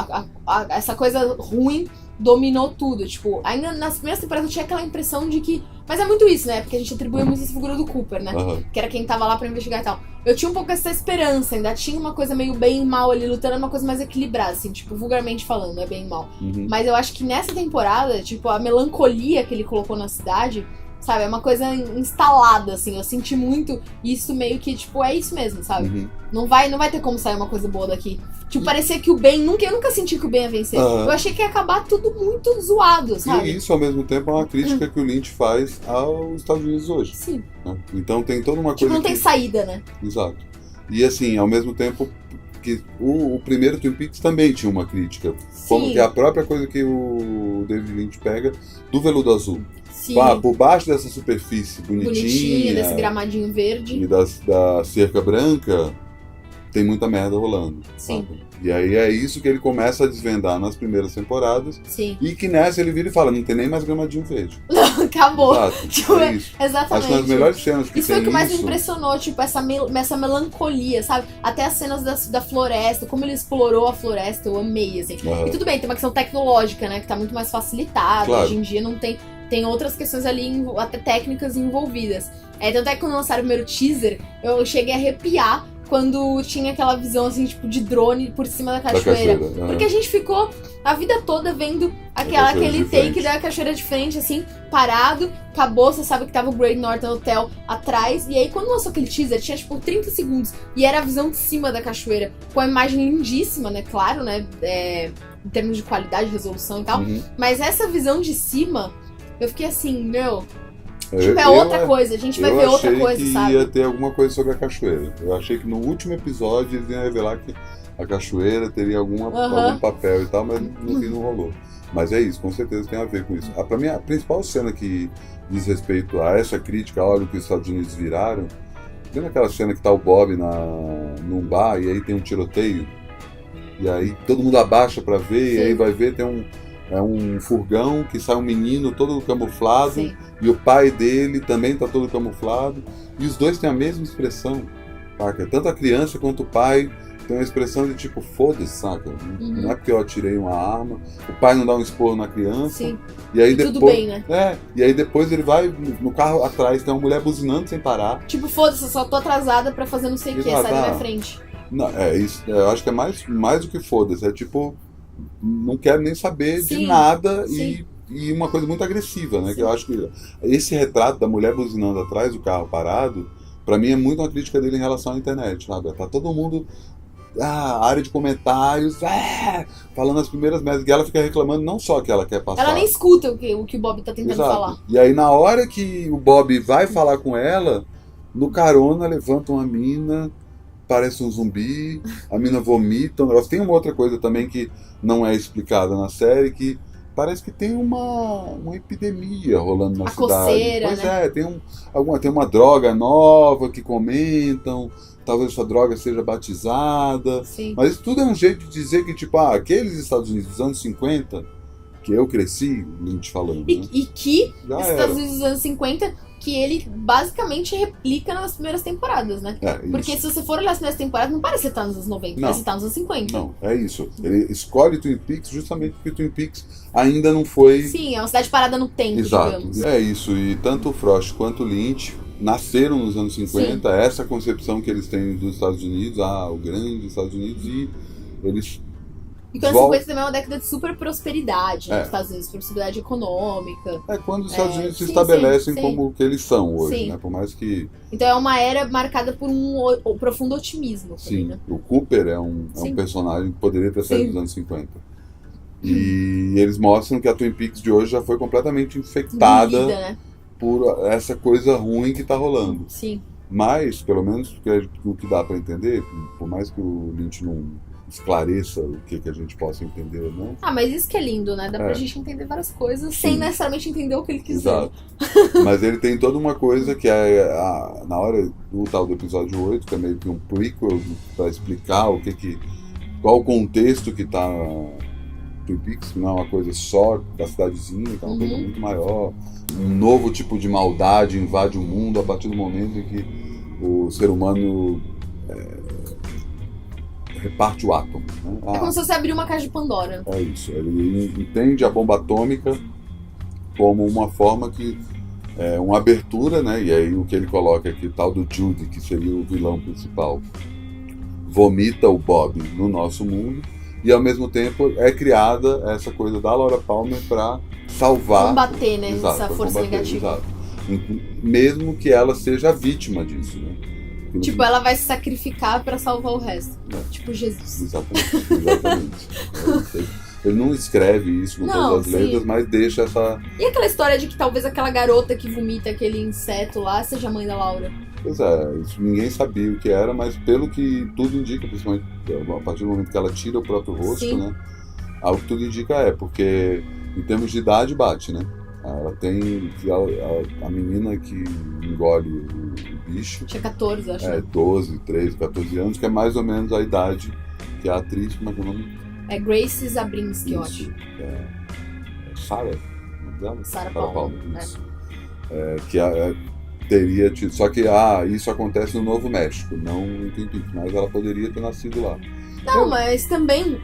essa coisa ruim dominou tudo. Tipo, ainda nas primeiras temporadas eu tinha aquela impressão de que... Mas é muito isso, né? Porque a gente atribui muito essa figura do Cooper, né? Aham. Que era quem tava lá pra investigar e tal. Eu tinha um pouco essa esperança, ainda tinha uma coisa meio bem e mal ali, lutando, uma coisa mais equilibrada, assim, tipo, vulgarmente falando, é bem e mal. Mas eu acho que nessa temporada, tipo, a melancolia que ele colocou na cidade, sabe, é uma coisa instalada, assim, eu senti muito isso meio que, tipo, é isso mesmo, sabe? Não vai ter como sair uma coisa boa daqui. Tipo, parecia que o bem, eu nunca senti que o bem ia vencer. Eu achei que ia acabar tudo muito zoado, sabe? E isso, ao mesmo tempo, é uma crítica que o Lynch faz aos Estados Unidos hoje. Sim. Né? Então tem toda uma Tipo, coisa não tem saída, né? Exato. E assim, ao mesmo tempo que o primeiro Twin Peaks também tinha uma crítica. Como que é a própria coisa que o David Lynch pega do veludo azul. Sim. Por baixo dessa superfície bonitinha Desse gramadinho verde. e da cerca branca, tem muita merda rolando. Sim. Sabe? E aí é isso que ele começa a desvendar nas primeiras temporadas. Sim. E que nessa ele vira e fala, não tem nem mais gramadinho verde. Não, acabou. Exato, Tipo, é isso. exatamente. Acho que nas melhores cenas que isso tem foi o que mais me isso... impressionou, tipo, essa melancolia, sabe? Até as cenas da floresta, como ele explorou a floresta, eu amei, assim. Uhum. E tudo bem, tem uma questão tecnológica, né, que tá muito mais facilitada. Claro. Hoje em dia não tem outras questões ali, até técnicas envolvidas. Tanto é que quando lançaram o primeiro teaser, eu cheguei a arrepiar quando tinha aquela visão, assim, tipo, de drone por cima da cachoeira. Porque a gente ficou a vida toda vendo aquele take da cachoeira de frente, assim, parado, acabou, você sabe que tava o Great Northern Hotel atrás, e aí quando lançou aquele teaser, tinha, tipo, 30 segundos, e era a visão de cima da cachoeira, com a imagem lindíssima, né, claro, né, em termos de qualidade, resolução e tal, mas essa visão de cima, eu fiquei assim, meu... Tipo, é outra coisa, a gente vai ver outra coisa, sabe? Eu achei que ia ter alguma coisa sobre a cachoeira. Eu achei que no último episódio eles iam revelar que a cachoeira teria algum papel e tal, mas no fim não rolou. Mas é isso, com certeza tem a ver com isso. Pra mim, a principal cena que diz respeito a essa crítica, olha o que os Estados Unidos viraram, vendo aquela cena que tá o Bob num bar e aí tem um tiroteio, e aí todo mundo abaixa pra ver, Sim. E aí vai ver, tem um furgão que sai um menino todo camuflado. Sim. E o pai dele também tá todo camuflado. E os dois têm a mesma expressão, saca? Tanto a criança quanto o pai tem uma expressão de tipo, foda-se, saca? Não é porque eu atirei uma arma. O pai não dá um esporro na criança. Sim. E aí depois, tudo bem, né? E aí depois ele vai no carro atrás, tem uma mulher buzinando sem parar. Tipo, foda-se, eu só tô atrasada pra fazer não sei o que, sai da minha frente. Não, isso, eu acho que é mais do que foda-se. É tipo, não quero nem saber de nada. Sim. E uma coisa muito agressiva, né? Que eu acho que esse retrato da mulher buzinando atrás do carro parado, pra mim é muito uma crítica dele em relação à internet, sabe? Tá todo mundo, área de comentários, falando as primeiras merdas, e ela fica reclamando não só que ela quer passar. Ela nem escuta o que o Bob tá tentando falar. E aí na hora que o Bob vai falar com ela, no carona levanta uma mina, parece um zumbi, a mina vomita, um negócio. Tem uma outra coisa também que não é explicada na série, que parece que tem uma epidemia rolando na cidade. Coceira, pois né? Tem uma droga nova que comentam, talvez essa droga seja batizada. Sim. Mas isso tudo é um jeito de dizer que, tipo, aqueles Estados Unidos dos anos 50, que eu cresci, Lynch falando, né? E que Já os Estados Unidos dos anos 50, que ele basicamente replica nas primeiras temporadas, né? Porque se você for olhar as primeiras temporadas, não parece estar nos anos 90, parece estar nos anos 50. Não, é isso. Ele escolhe Twin Peaks justamente porque Twin Peaks ainda não foi... Sim, é uma cidade parada no tempo, Exato. digamos. É isso, e tanto o Frost quanto o Lynch nasceram nos anos 50, essa concepção que eles têm dos Estados Unidos, o grande Estados Unidos, e eles... E quando 50 também é uma década de super prosperidade nos Estados Unidos, prosperidade econômica. Quando os Estados Unidos se estabelecem como o que eles são hoje, né? Por mais que... Então é uma era marcada por um profundo otimismo. Sim, também, né? O Cooper é um personagem que poderia ter saído dos anos 50. E eles mostram que a Twin Peaks de hoje já foi completamente infectada por essa coisa ruim que tá rolando. Sim. Mas, pelo menos o que dá para entender, por mais que o Lynch não esclareça o que a gente possa entender ou não. Mas isso que é lindo, né? Dá pra gente entender várias coisas sem necessariamente entender o que ele quiser. Exato. Mas ele tem toda uma coisa que na hora do tal do episódio 8, que é meio que um prequel para explicar qual o contexto que tá Twin Peaks, que não é uma coisa só da cidadezinha, que é uma coisa muito maior. Um novo tipo de maldade invade o mundo a partir do momento em que o ser humano reparte o átomo. Né? É como se você abrir uma caixa de Pandora. É isso. Ele entende a bomba atômica como uma forma que uma abertura, né? E aí o que ele coloca aqui, tal do Judy, que seria o vilão principal, vomita o Bob no nosso mundo, e ao mesmo tempo é criada essa coisa da Laura Palmer para salvar, combater, né? Essa força negativa. Exato. Mesmo que ela seja vítima disso, né? Tipo, ela vai se sacrificar pra salvar o resto. Tipo Jesus. Exatamente. Ele não escreve isso com todas as letras, mas deixa essa... E aquela história de que talvez aquela garota que vomita aquele inseto lá seja a mãe da Laura? Pois é, isso ninguém sabia o que era, mas pelo que tudo indica, principalmente a partir do momento que ela tira o próprio rosto, né? Algo que tudo indica porque em termos de idade bate, né? Ela tem a menina que engole o bicho. Tinha 14, acho. 12, 13, 14 anos, que é mais ou menos a idade que a atriz, como é que é o nome? É Grace Zabriskie, eu Isso. acho. Sarah? Sarah Palmer. Isso. Que teria tido. Só que isso acontece no Novo México, não em Twin Peaks, mas ela poderia ter nascido lá. Não, mas também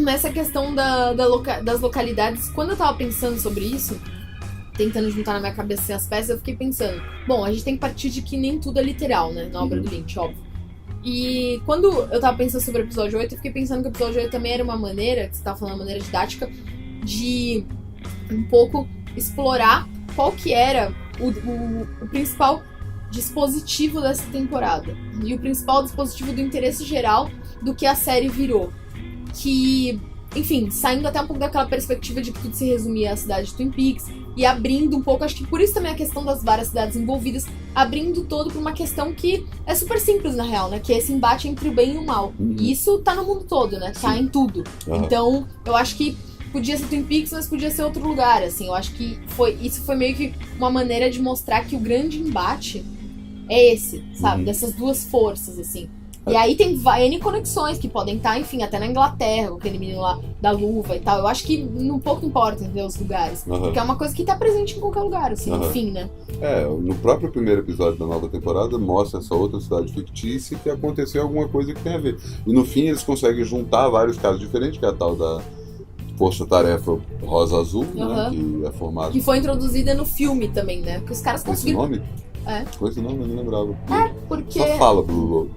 nessa questão das localidades, quando eu tava pensando sobre isso, tentando juntar na minha cabeça assim, as peças, eu fiquei pensando, bom, a gente tem que partir de que nem tudo é literal, né, na obra do Lynch, óbvio. E quando eu tava pensando sobre o episódio 8, eu fiquei pensando que o episódio 8 também era uma maneira, que você tava falando, uma maneira didática, de um pouco explorar qual que era o principal dispositivo dessa temporada. E o principal dispositivo do interesse geral do que a série virou. Que, enfim, saindo até um pouco daquela perspectiva de que tudo se resumia à cidade de Twin Peaks e abrindo um pouco, acho que por isso também a questão das várias cidades envolvidas, abrindo todo pra uma questão que é super simples na real, né? Que é esse embate entre o bem e o mal. E isso tá no mundo todo, né? Tá em tudo. Então, eu acho que podia ser Twin Peaks, mas podia ser outro lugar, assim. Eu acho que isso foi meio que uma maneira de mostrar que o grande embate é esse, sabe? Dessas duas forças, assim. E aí tem N conexões que podem estar, enfim, até na Inglaterra, com aquele menino lá da luva e tal. Eu acho que um pouco importa, entendeu, os lugares. Porque é uma coisa que tá presente em qualquer lugar, assim, enfim, né? No próprio primeiro episódio da nova temporada mostra essa outra cidade fictícia que aconteceu alguma coisa que tem a ver. E no fim eles conseguem juntar vários casos diferentes, que é a tal da Força-Tarefa Rosa Azul, né? Que é formada. Que foi introduzida no filme também, né? Porque os caras conseguiram. Esse nome? Com esse nome eu não lembrava. Porque. Só fala Blue Logo.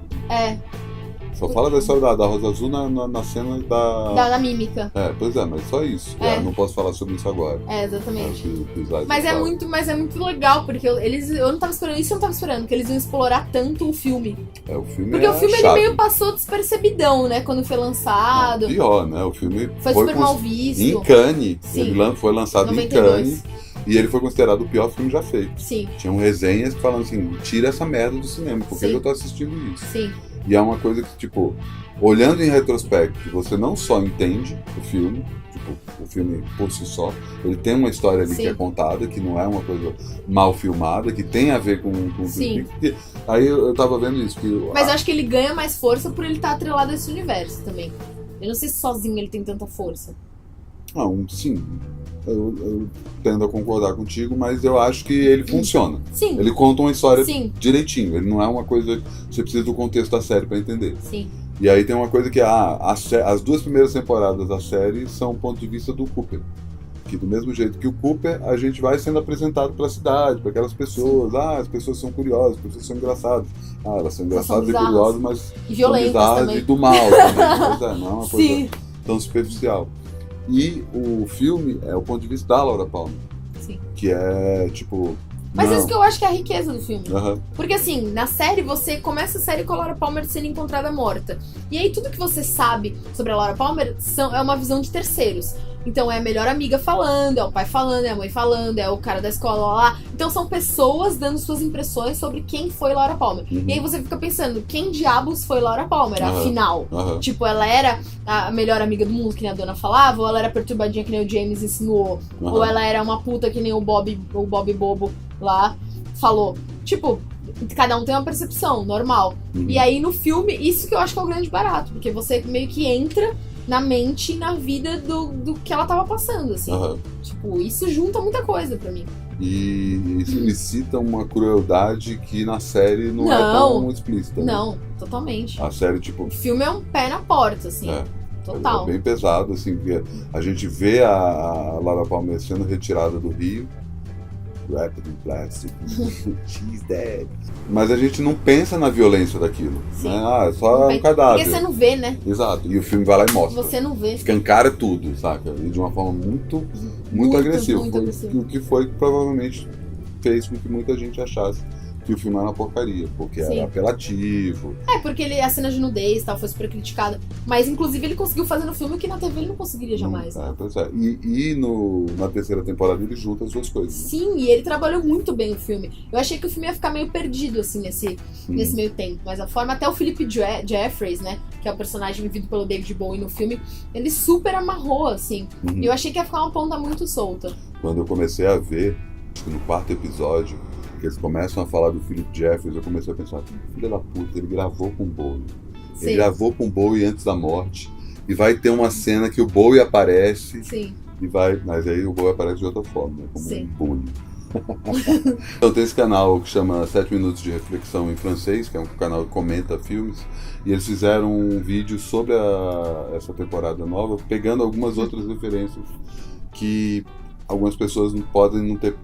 Só fala da história da Rosa Azul na cena da mímica. Pois é, mas só isso. Não posso falar sobre isso agora. Exatamente. Mas é muito legal, porque eu não tava esperando isso, eu não tava esperando, que eles iam explorar tanto o filme. O filme porque o filme ele meio passou despercebidão, né, quando foi lançado. Não, pior, né? O filme foi super mal visto. Em Cannes. Sim. Ele foi lançado 92. Em Cannes. E ele foi considerado o pior filme já feito. Sim. Tinham resenhas falando assim, tira essa merda do cinema, porque eu tô assistindo isso. Sim. E é uma coisa que, tipo, olhando em retrospecto, você não só entende o filme, tipo, o filme por si só, ele tem uma história ali que é contada, que não é uma coisa mal filmada, que tem a ver com o filme. Aí eu tava vendo isso. Mas eu acho que ele ganha mais força por ele estar atrelado a esse universo também. Eu não sei se sozinho ele tem tanta força. Sim. Eu tendo a concordar contigo, mas eu acho que ele funciona. Sim. Ele conta uma história direitinho. Ele não é uma coisa que você precisa do contexto da série pra entender. Sim. E aí tem uma coisa que as duas primeiras temporadas da série são o ponto de vista do Cooper. Que do mesmo jeito que o Cooper, a gente vai sendo apresentado pra cidade, pra aquelas pessoas. As pessoas são curiosas, as pessoas são engraçadas. Elas são engraçadas e curiosas, mas e violentas são também. E do mal também. Pois não é uma coisa tão superficial. E o filme é o ponto de vista da Laura Palmer. Sim. Que é, tipo... Mas isso que eu acho que é a riqueza do filme. Uhum. Porque assim, na série, você começa a série com a Laura Palmer sendo encontrada morta. E aí tudo que você sabe sobre a Laura Palmer é uma visão de terceiros. Então é a melhor amiga falando, é o pai falando, é a mãe falando, é o cara da escola lá. Então são pessoas dando suas impressões sobre quem foi Laura Palmer. Uhum. E aí você fica pensando, quem diabos foi Laura Palmer, afinal? Uhum. Tipo, ela era a melhor amiga do mundo, que nem a dona falava, ou ela era perturbadinha, que nem o James insinuou, ou ela era uma puta, que nem o Bob Bobo lá falou. Tipo, cada um tem uma percepção, normal. Uhum. E aí no filme, isso que eu acho que é o grande barato, porque você meio que entra na mente e na vida do que ela tava passando, assim. Tipo, isso junta muita coisa pra mim. E explicita uma crueldade que na série não é tão explícita. Não, totalmente. A série, tipo... O filme é um pé na porta, assim. Total. É bem pesado, assim, porque a gente vê a Laura Palmer sendo retirada do Rio, wrapped in plastic, she's dead. Mas a gente não pensa na violência daquilo. Né? É só um cadáver. Porque você não vê, né? Exato. E o filme vai lá e mostra. Você não vê. Escancara tudo, saca? E de uma forma muito agressiva. O que foi que provavelmente fez com que muita gente achasse que o filme era uma porcaria, porque era apelativo. Porque a cena de nudez e tal foi super criticada. Mas, inclusive, ele conseguiu fazer no filme que na TV ele não conseguiria jamais. Pois é. E na terceira temporada ele junta as duas coisas. Né? Sim, e ele trabalhou muito bem o filme. Eu achei que o filme ia ficar meio perdido, assim, nesse meio tempo. Mas a forma, até o Philip Jeffries, né, que é o personagem vivido pelo David Bowie no filme, ele super amarrou, assim. E eu achei que ia ficar uma ponta muito solta. quando eu comecei a ver, acho que no 4º episódio, que eles começam a falar do Philip Jeffries, eu comecei a pensar, filho da puta, ele gravou com o Bowie. Sim. Ele gravou com o Bowie antes da morte. E vai ter uma cena que o Bowie aparece. Sim. E vai, mas aí o Bowie aparece de outra forma, né? Como Sim. um bullying. Então tem esse canal que chama 7 Minutos de Reflexão em francês, que é um canal que comenta filmes. E eles fizeram um vídeo sobre essa temporada nova, pegando algumas outras referências que algumas pessoas podem não ter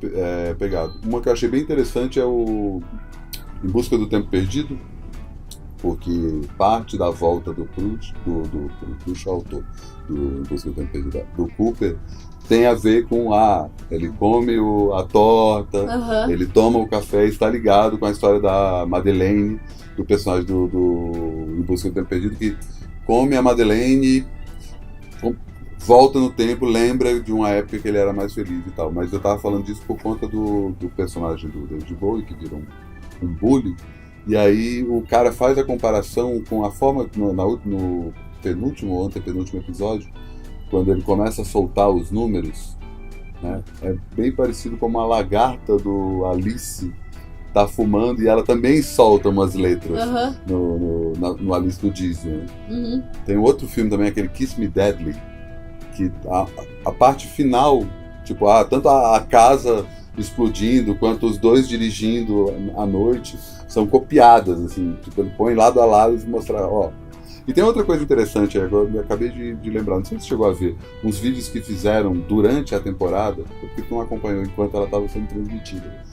pegado. Uma que eu achei bem interessante é o Em Busca do Tempo Perdido, porque parte da volta do Proust, do autor do Em Busca do Tempo Perdido, do Cooper, tem a ver com ele come a torta, ele toma o café, está ligado com a história da Madeleine, do personagem do Em Busca do Tempo Perdido, que come a Madeleine, volta no tempo, lembra de uma época que ele era mais feliz e tal. Mas eu tava falando disso por conta do personagem do David Bowie, que virou um bully. E aí o cara faz a comparação com a forma, no penúltimo ou antepenúltimo episódio, quando ele começa a soltar os números, né? É bem parecido com uma lagarta do Alice tá fumando e ela também solta umas letras no Alice do Disney. Né? Tem outro filme também, aquele Kiss Me Deadly, que a parte final, tipo, tanto a casa explodindo quanto os dois dirigindo à noite são copiadas, assim, tipo, ele põe lado a lado e mostrar, E tem outra coisa interessante, agora eu acabei de lembrar, não sei se você chegou a ver, uns vídeos que fizeram durante a temporada, porque tu não acompanhou enquanto ela estava sendo transmitida,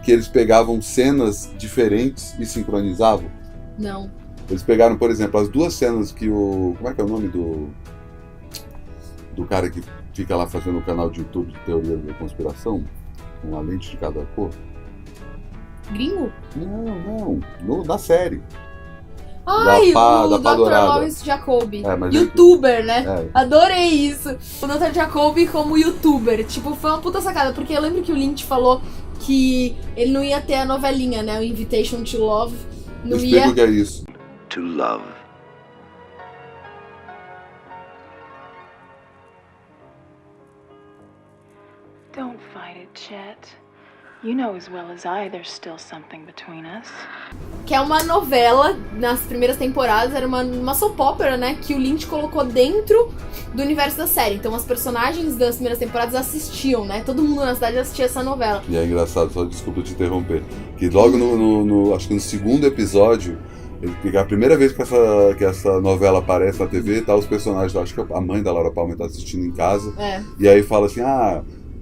que eles pegavam cenas diferentes e sincronizavam. Não. Eles pegaram, por exemplo, as duas cenas que como é que é o nome do cara que fica lá fazendo o canal de YouTube de teoria da conspiração, com a lente de cada cor? Gringo? Não, da série. O da Dr. Lawrence Jacoby. Mas YouTuber, né? Adorei isso. O Dr. Jacoby como YouTuber. Tipo, foi uma puta sacada, porque eu lembro que o Lynch falou que ele não ia ter a novelinha, né? O Invitation to Love. Explica o que é isso. To love. Don't fight it, Chet. You know as well as I there's still something between us. Que é uma novela, nas primeiras temporadas, era uma soap opera, né? Que o Lynch colocou dentro do universo da série. Então as personagens das primeiras temporadas assistiam, né? Todo mundo na cidade assistia essa novela. E é engraçado, só desculpa te interromper, que logo acho que no 2º episódio, a primeira vez que essa novela aparece na TV, tá os personagens, acho que a mãe da Laura Palmer tá assistindo em casa, e aí fala assim,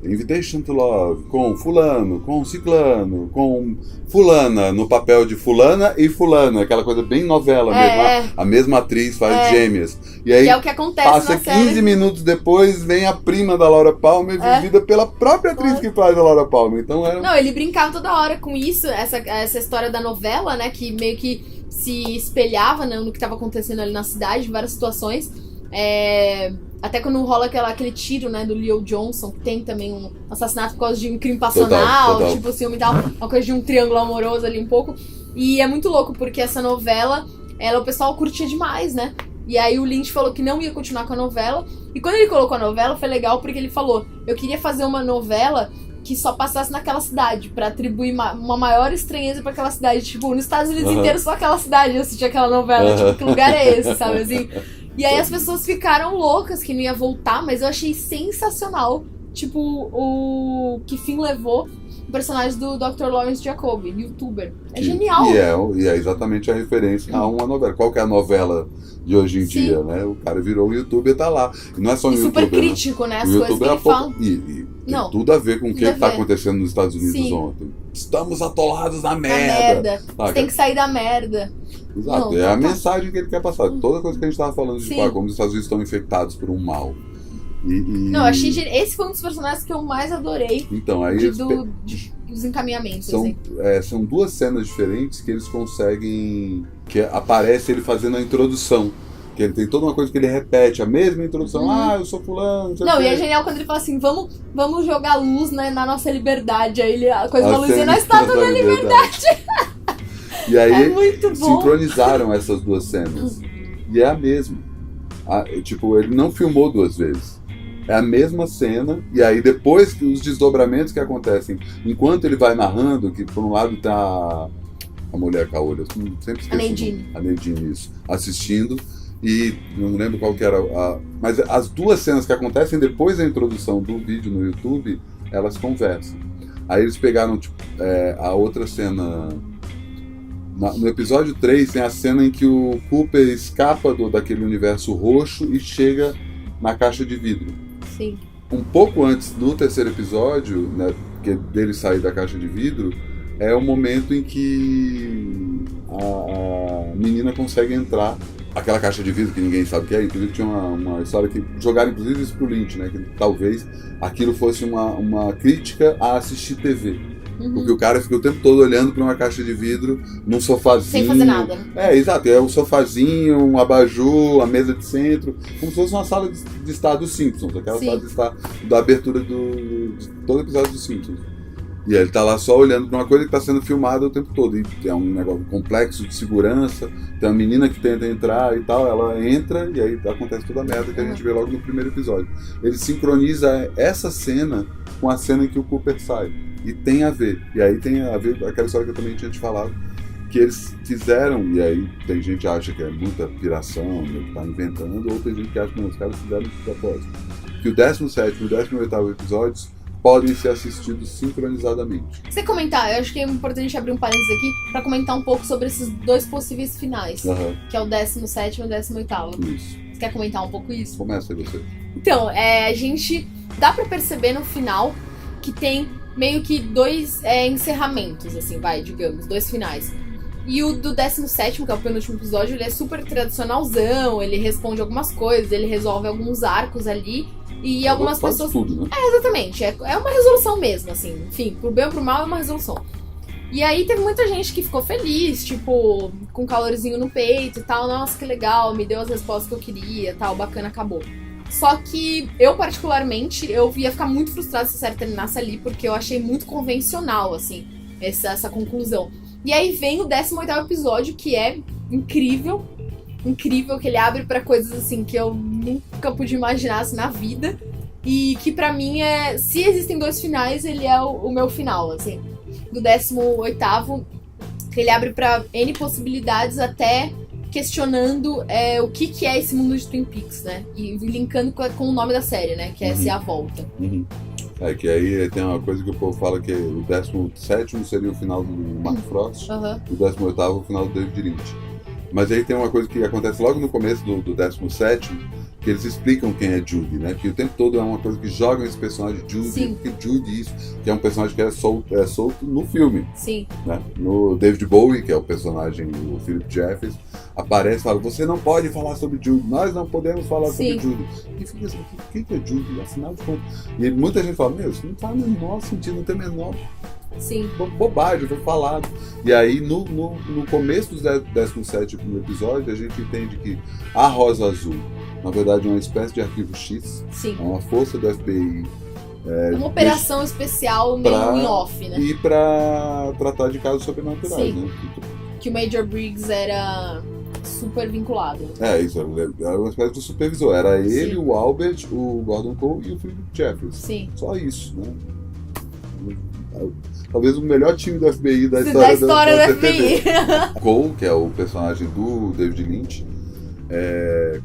Invitation to Love, com fulano, com ciclano, com fulana, no papel de fulana e fulana, aquela coisa bem novela mesmo, a mesma atriz faz gêmeas. E aí que é o que acontece passa na 15 série. Minutos depois, vem a prima da Laura Palmer, vivida pela própria atriz que faz a Laura Palmer. Então Não, ele brincava toda hora com isso, essa história da novela, né, que meio que se espelhava, né, no que estava acontecendo ali na cidade, em várias situações. Até quando rola aquele tiro, né, do Leo Johnson, que tem também um assassinato por causa de um crime passional, total. tipo ciúme e tal, uma coisa de um triângulo amoroso ali um pouco. E é muito louco, porque essa novela, o pessoal curtia demais, né? E aí o Lynch falou que não ia continuar com a novela. E quando ele colocou a novela, foi legal porque ele falou, eu queria fazer uma novela que só passasse naquela cidade, pra atribuir uma maior estranheza pra aquela cidade. Tipo, nos Estados Unidos inteiro, só aquela cidade eu assisti aquela novela. Tipo, que lugar é esse, sabe, assim? E aí as pessoas ficaram loucas que não ia voltar, mas eu achei sensacional, tipo, o que fim levou o personagem do Dr. Lawrence Jacoby, youtuber. É genial. E é exatamente a referência a uma novela. Qual que é a novela de hoje em dia, né? O cara virou um youtuber e tá lá. E não é só um youtuber, super crítico, né? As o coisas que ele fala. E tem tudo a ver com o que tá acontecendo nos Estados Unidos ontem. Estamos atolados na merda. Você tem que sair da merda. Exato, a mensagem que ele quer passar. Toda coisa que a gente tava falando de como os Estados Unidos estão infectados por um mal. Não, eu achei esse foi um dos personagens que eu mais adorei. Então, aí dos encaminhamentos. São duas cenas diferentes que eles conseguem. Que aparece ele fazendo a introdução. Que ele tem toda uma coisa que ele repete, a mesma introdução. Eu sou fulano. Não, e é genial quando ele fala assim: vamos jogar luz, né, na nossa liberdade. Aí ele, a coisa da luzinha na estátua da liberdade. E aí é muito bom. Sincronizaram essas duas cenas. E é a mesma. Tipo, ele não filmou duas vezes. É a mesma cena, e aí depois que os desdobramentos que acontecem, enquanto ele vai narrando, que por um lado tá a mulher com a olho, sempre esqueço. A Nadine, isso. Assistindo, e não lembro qual que era mas as duas cenas que acontecem depois da introdução do vídeo no YouTube, elas conversam. Aí eles pegaram tipo, a outra cena. No episódio 3 tem a cena em que o Cooper escapa daquele universo roxo e chega na caixa de vidro. Sim. Um pouco antes do terceiro episódio, né, que dele sair da caixa de vidro, é o momento em que a menina consegue entrar aquela caixa de vidro que ninguém sabe o que é. Inclusive tinha uma história que jogaram inclusive isso pro Lynch, né, que talvez aquilo fosse uma crítica a assistir TV. Porque o cara fica o tempo todo olhando para uma caixa de vidro num sofazinho. Sem fazer nada. Exato. É um sofazinho, um abajur, a mesa de centro, como se fosse uma sala de estar dos Simpsons, aquela sala de estar da abertura de todo episódio dos Simpsons. E aí ele tá lá só olhando para uma coisa que está sendo filmada o tempo todo. E é um negócio complexo de segurança, tem uma menina que tenta entrar e tal, ela entra e aí acontece toda a merda que a gente vê logo no primeiro episódio. Ele sincroniza essa cena com a cena em que o Cooper sai. E tem a ver. E aí tem a ver aquela história que eu também tinha te falado, que eles fizeram, e aí tem gente que acha que é muita piração, que tá inventando, ou tem gente que acha que não, os caras fizeram de propósito. Que o 17º e o 18º episódios podem ser assistidos sincronizadamente. Você comentar, eu acho que é importante abrir um parênteses aqui pra comentar um pouco sobre esses dois possíveis finais, que é o 17º e o 18º. Isso. Você quer comentar um pouco isso? Começa aí você. Então, a gente dá pra perceber no final que tem meio que dois encerramentos, assim, digamos, dois finais. E o do 17º, que é o penúltimo episódio, ele é super tradicionalzão, ele responde algumas coisas, ele resolve alguns arcos ali, e algumas pessoas... tudo, né? Exatamente, é uma resolução mesmo, assim, enfim, pro bem ou pro mal é uma resolução. E aí teve muita gente que ficou feliz, tipo, com calorzinho no peito e tal, nossa, que legal, me deu as respostas que eu queria, tal, bacana, acabou. Só que eu, particularmente, eu ia ficar muito frustrada se a série terminasse ali, porque eu achei muito convencional, assim, essa conclusão. E aí vem o 18º episódio, que é incrível, que ele abre pra coisas, assim, que eu nunca pude imaginar, assim, na vida. E que pra mim se existem dois finais, ele é o meu final, assim. Do 18º, ele abre pra N possibilidades, até questionando o que é esse mundo de Twin Peaks, né? E linkando com o nome da série, né? Que é Se a Volta. Que aí tem uma coisa que o povo fala que o 17º seria o final do Mark Frost, e o 18º o final do David Lynch. Mas aí tem uma coisa que acontece logo no começo do 17º, que eles explicam quem é Judy, né? Que o tempo todo é uma coisa que jogam esse personagem Judy, porque Judy, isso, que é um personagem que é solto no filme. Sim. Né? No David Bowie, que é o personagem do Philip Jeffries, aparece e fala, você não pode falar sobre Judy, nós não podemos falar sobre Judy. E fica assim, o que é Judy? Afinal de contas. E muita gente fala, isso não faz o menor sentido, não tem o menor... Sim. Bobagem, foi falado. E aí, no começo do 17º episódio, a gente entende que a Rosa Azul, na verdade, é uma espécie de arquivo X. Sim. É uma força do FBI. Uma operação especial meio em off, né? E pra tratar de casos sobrenaturais, né? Que o Major Briggs era super vinculado. Isso, era uma espécie de supervisor. Era ele, o Albert, o Gordon Cole e o Philip Jeffries. Sim. Só isso, né? Talvez o melhor time do FBI da história do FBI. Cole, que é o personagem do David Lynch,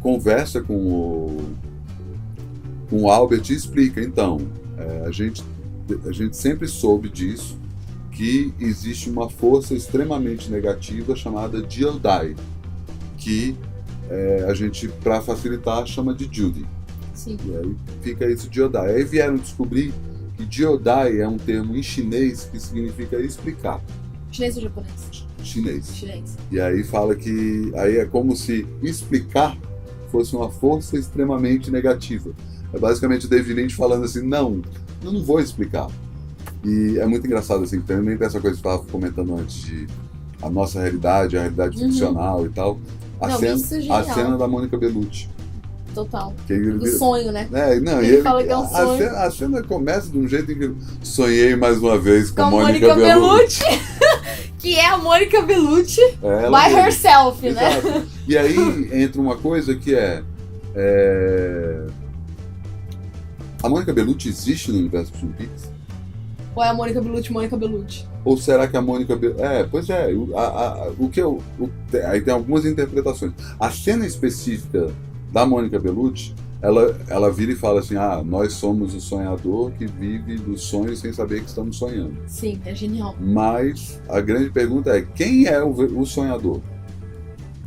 conversa com o Albert e explica, então, a gente sempre soube disso, que existe uma força extremamente negativa chamada Geodai, que a gente, para facilitar, chama de Judy. Sim. E aí fica esse Geodai. Aí vieram descobrir que Geodai é um termo em chinês que significa explicar. Chinês ou japonês? Chinês. E aí fala que aí é como se explicar fosse uma força extremamente negativa. É basicamente o David Lynch falando assim, não, eu não vou explicar. E é muito engraçado assim, também tem essa coisa que eu estava comentando antes de a nossa realidade, a realidade ficcional e tal. A cena da Mônica Bellucci. Total. Do sonho, né? Ele fala que é um sonho. A cena começa de um jeito em que sonhei mais uma vez com a Mônica Bellucci. Que é a Mônica Bellucci by herself, né? Exato. E aí entra uma coisa que A Mônica Bellucci existe no universo de Twin Peaks? Ou é a Mônica Bellucci? Ou será que a Mônica Bellucci... Pois é. Aí tem algumas interpretações. A cena específica da Mônica Bellucci, ela vira e fala assim, nós somos o sonhador que vive dos sonhos sem saber que estamos sonhando. Sim, é genial. Mas a grande pergunta é, quem é o sonhador?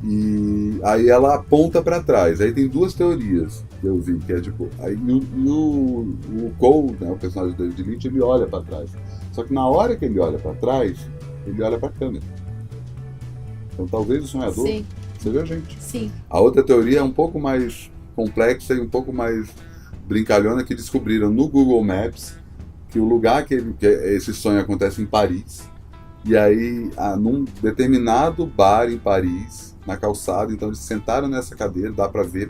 E aí ela aponta para trás. Aí tem duas teorias que eu vi, que é tipo... Aí o Cole, né, o personagem do David Lynch, ele olha para trás. Só que na hora que ele olha para trás, ele olha para a câmera. Então talvez o sonhador seja a gente. Sim. A outra teoria é um pouco mais complexa e um pouco mais brincalhona, que descobriram no Google Maps que o lugar que esse sonho acontece em Paris. E aí, num determinado bar em Paris, na calçada, então eles sentaram nessa cadeira, dá pra ver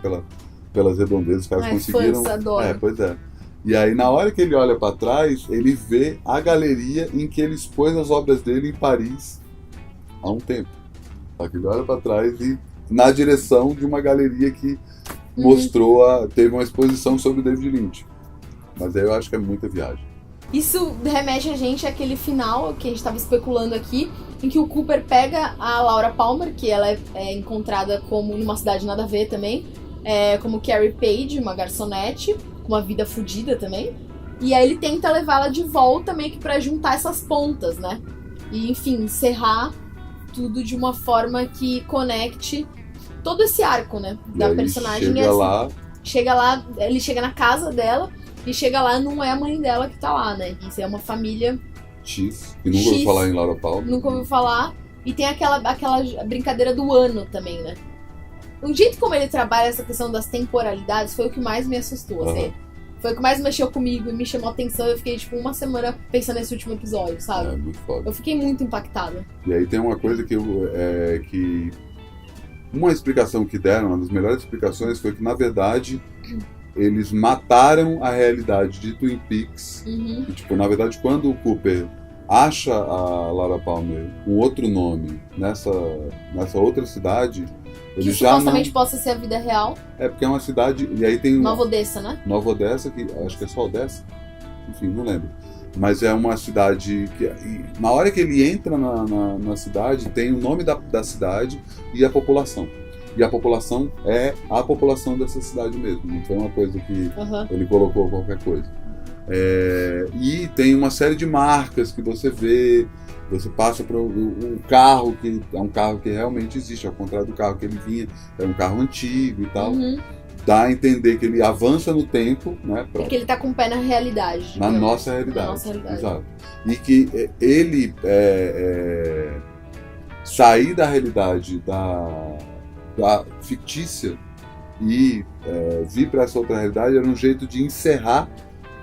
pelas redondezas, os caras conseguiram... Fãs, adoro. Pois é. E aí, na hora que ele olha pra trás, ele vê a galeria em que ele expôs as obras dele em Paris há um tempo. Só que ele olha pra trás e na direção de uma galeria que teve uma exposição sobre o David Lynch. Mas aí eu acho que é muita viagem. Isso remete a gente àquele final que a gente estava especulando aqui, em que o Cooper pega a Laura Palmer, que ela é encontrada como numa cidade nada a ver também, como Carrie Page, uma garçonete, com uma vida fodida também. E aí ele tenta levá-la de volta meio que pra juntar essas pontas, né? E, enfim, encerrar tudo de uma forma que conecte todo esse arco, né? Da personagem. Chega lá, ele chega na casa dela, e chega lá, não é a mãe dela que tá lá, né? Isso é uma família X, que nunca ouviu falar em Laura Palmer. Nunca ouviu falar. E tem aquela brincadeira do ano também, né? O jeito como ele trabalha essa questão das temporalidades foi o que mais me assustou, assim. Foi o que mais mexeu comigo e me chamou a atenção. Eu fiquei, tipo, uma semana pensando nesse último episódio, sabe? É, muito foda. Eu fiquei muito impactada. E aí tem uma coisa que uma explicação que deram, uma das melhores explicações, foi que, na verdade, eles mataram a realidade de Twin Peaks. Uhum. E, tipo, na verdade, quando o Cooper acha a Laura Palmer um outro nome nessa outra cidade, ele que já supostamente possa ser a vida real. É, porque é uma cidade... E aí tem Nova Odessa, né? Nova Odessa, que acho que é só Odessa. Enfim, não lembro. Mas é uma cidade que... na hora que ele entra na cidade, tem o nome da cidade e a população. E a população é a população dessa cidade mesmo. Não foi uma coisa que ele colocou qualquer coisa. E tem uma série de marcas que você vê. Você passa para um carro, que é um carro que realmente existe, ao contrário do carro que ele vinha. É um carro antigo e tal. Uhum. Dá a entender que ele avança no tempo, né? E que ele tá com o pé na realidade. Na nossa realidade. Na nossa realidade. Exato. E que ele sair da realidade da fictícia e vir para essa outra realidade era um jeito de encerrar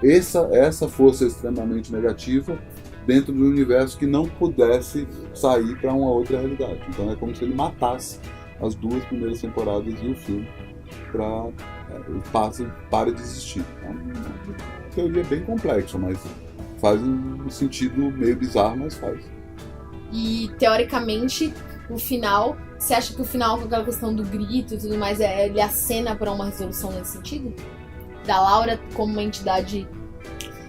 essa força extremamente negativa dentro do universo que não pudesse sair para uma outra realidade. Então é como se ele matasse as duas primeiras temporadas e o filme para o para de existir. É uma teoria bem complexa, mas faz um sentido meio bizarro, mas faz. E teoricamente o final, você acha que o final, com aquela questão do grito e tudo mais, ele acena para uma resolução nesse sentido? Da Laura como uma entidade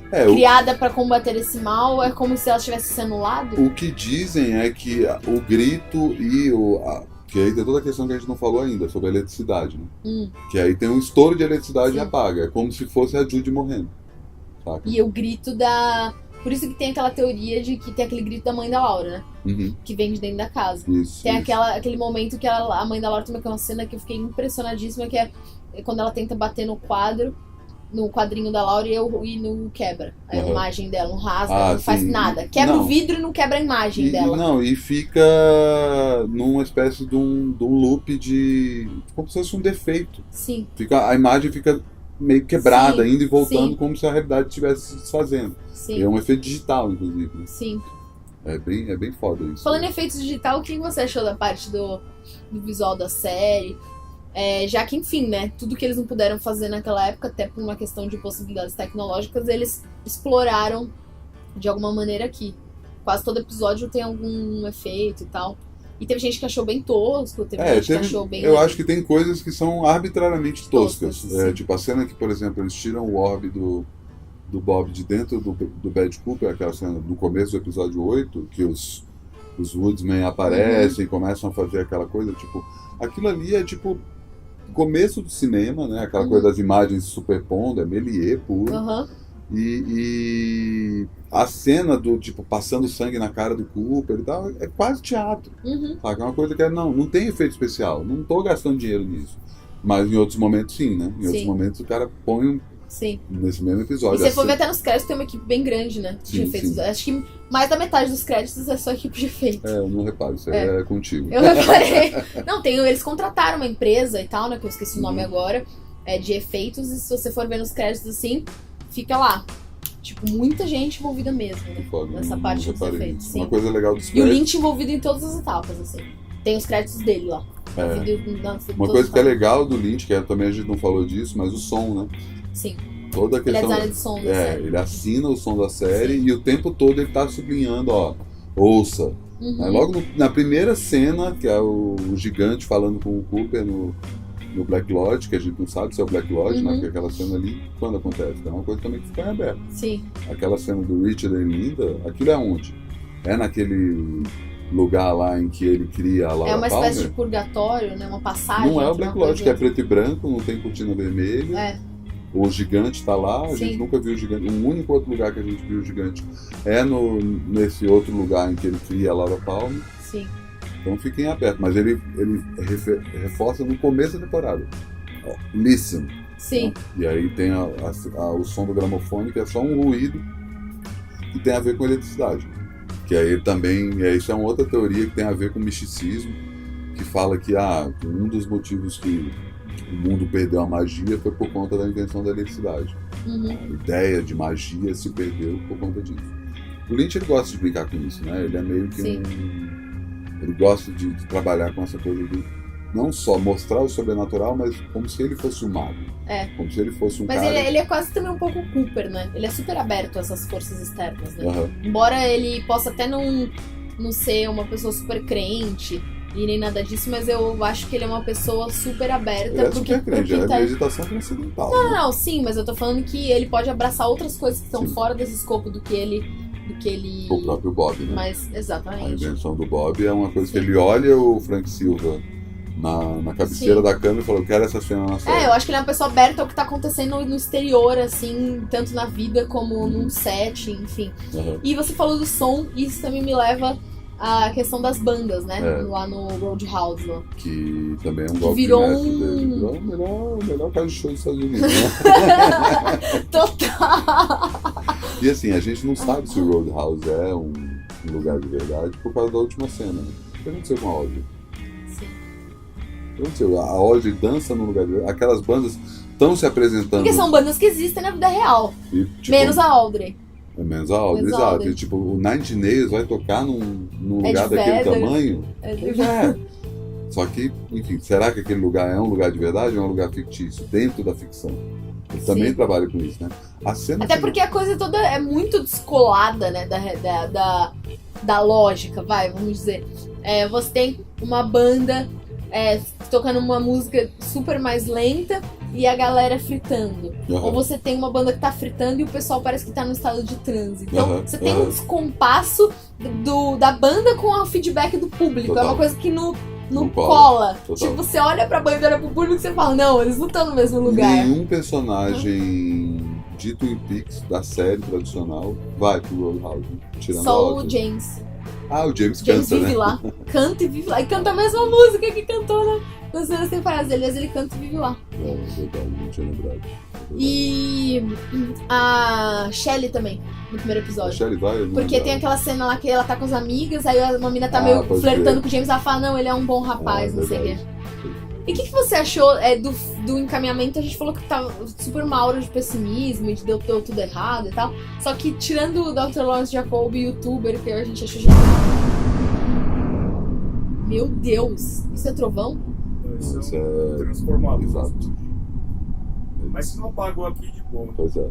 criada para combater esse mal, é como se ela estivesse sendo anulada? O que dizem é que o grito e que aí tem toda a questão que a gente não falou ainda, sobre a eletricidade, né? Que aí tem um estouro de eletricidade e apaga. É como se fosse a Judy morrendo. Saca? E o grito da... Por isso que tem aquela teoria de que tem aquele grito da mãe da Laura, né? Uhum. Que vem de dentro da casa. Isso, tem aquele momento que a mãe da Laura também tem uma cena que eu fiquei impressionadíssima, que é quando ela tenta bater no quadrinho da Laura e não quebra a imagem dela, não rasga, não faz nada. Quebra o vidro e não quebra a imagem dela. E fica numa espécie de um loop de... como se fosse um defeito. Sim. A imagem fica meio quebrada, indo e voltando, sim. como se a realidade estivesse se desfazendo. Sim. É um efeito digital, inclusive. Né? Sim. É bem foda isso. Falando em efeitos digital, o que você achou da parte do visual da série? Já que, enfim, né, tudo que eles não puderam fazer naquela época, até por uma questão de possibilidades tecnológicas, eles exploraram de alguma maneira aqui. Quase todo episódio tem algum efeito e tal. E teve gente que achou bem tosco, teve gente que achou bem... Eu acho que tem coisas que são arbitrariamente toscas. Toscas, Tipo, a cena que, por exemplo, eles tiram o orbe do Bob de dentro do Bad Cooper, aquela cena do começo do episódio 8, que os Woodsmen aparecem e começam a fazer aquela coisa, tipo... Aquilo ali é, tipo, começo do cinema, né? Aquela coisa das imagens se superpondo, é Méliès puro. E a cena do, tipo, passando sangue na cara do Cooper e tal, é quase teatro. Sabe? É uma coisa que não tem efeito especial. Não tô gastando dinheiro nisso. Mas em outros momentos, sim, né? Em outros momentos o cara põe nesse mesmo episódio. E você for ver até nos créditos, tem uma equipe bem grande, né? De efeitos. Acho que mais da metade dos créditos é só equipe de efeitos. Eu não reparo, isso aí é contigo. Eu reparei. Não, eles contrataram uma empresa e tal, né? Que eu esqueci o nome agora, de efeitos, e se você for ver nos créditos assim, fica lá. Tipo, muita gente envolvida mesmo, né? Nessa parte dos efeitos. Sim. Uma coisa legal dos créditos. E o Lynch envolvido em todas as etapas, assim. Tem os créditos dele lá. Uma coisa que é legal do Lynch, que também a gente não falou disso, mas o som, né? Sim. Toda a questão, ele é designer de som da série. Ele assina o som da série e o tempo todo ele tá sublinhando, ó, ouça. Logo na primeira cena, que é o gigante falando com o Cooper no Black Lodge, que a gente não sabe se é o Black Lodge, né? Porque aquela cena ali, quando acontece? É uma coisa também que fica em aberto. Sim. Aquela cena do Richard e Linda, aquilo é onde? É naquele lugar lá em que ele cria a Laura É uma espécie Palmer? de purgatório, né? Uma passagem. Não é o Black Lodge, que é preto e branco, não tem cortina vermelha. O gigante está lá, a gente nunca viu o gigante. O único outro lugar que a gente viu o gigante é nesse outro lugar em que ele cria a Laura Palmer. Sim. Então fica em aberto, mas ele reforça no começo da temporada. Listen. Sim. Né? E aí tem o som do gramofone, que é só um ruído que tem a ver com eletricidade. Que aí também, isso é uma outra teoria que tem a ver com misticismo, que fala que um dos motivos que o mundo perdeu a magia foi por conta da invenção da eletricidade. A ideia de magia se perdeu por conta disso. O Lynch ele gosta de brincar com isso, né? Ele é meio que ele gosta de trabalhar com essa coisa de não só mostrar o sobrenatural, mas como se ele fosse um mago. Como se ele fosse um cara... Mas ele é quase também um pouco Cooper, né? Ele é super aberto a essas forças externas, né? Embora ele possa até não ser uma pessoa super crente e nem nada disso, mas eu acho que ele é uma pessoa super aberta. Ele é super crente, é meditação transcendental. Não, sim, mas eu tô falando que ele pode abraçar outras coisas que estão fora desse escopo do que ele... O próprio Bob, né? Mas, exatamente. A invenção do Bob é uma coisa que ele olha o Frank Silva na cabeceira da cama e fala, eu quero essa cena na série. Eu acho que ele é uma pessoa aberta ao que tá acontecendo no exterior, assim, tanto na vida como num set, enfim. E você falou do som, e isso também me leva à questão das bandas, né? Lá no Roadhouse. Lá. Que também é um golpe virou dele. Virou o melhor caso de show dos Estados Unidos, né? Total! E assim, a gente não sabe se o Roadhouse é um lugar de verdade por causa da última cena. O que aconteceu com a Audrey? O que aconteceu? A Audrey dança no lugar de verdade. Aquelas bandas estão se apresentando... Porque são bandas que existem na vida real. E, tipo, menos a Audrey. Menos a Audrey, exato. E, tipo, o Nine Inch Nails vai tocar num lugar daquele tamanho? Só que, enfim, será que aquele lugar é um lugar de verdade ou é um lugar fictício, dentro da ficção? Ele também trabalha com isso, né? A cena até porque a coisa toda é muito descolada, né, da lógica, vamos dizer. Você tem uma banda tocando uma música super mais lenta e a galera fritando. Ou você tem uma banda que tá fritando e o pessoal parece que tá no estado de transe. Então você tem um descompasso da banda com o feedback do público. Total. É uma coisa que não cola. Total. Tipo, você olha pra banda e olha pro público e você fala, não, eles não estão no mesmo lugar. Nenhum personagem de Twin Peaks, da série tradicional, vai pro Roadhouse. Tirando só o James. O James James canta, vive né? lá. Canta e vive lá. E canta a mesma música que cantou nas cenas temporadas. Aliás, ele canta e vive lá. Verdade, não tinha lembrado. E a Shelley também, no primeiro episódio. A Shelley vai? Porque tem aquela cena lá que ela tá com as amigas, aí uma mina tá meio flertando com o James, ela fala, não, ele é um bom rapaz, não sei o quê. E o que você achou do encaminhamento? A gente falou que tava super uma aura de pessimismo e que deu tudo errado e tal. Só que tirando o Dr. Lawrence Jacob, youtuber, que a gente achou genial. Meu Deus, isso é trovão? Isso é transformador. Exato. Mas se não apagou aqui, de boa. Pois é.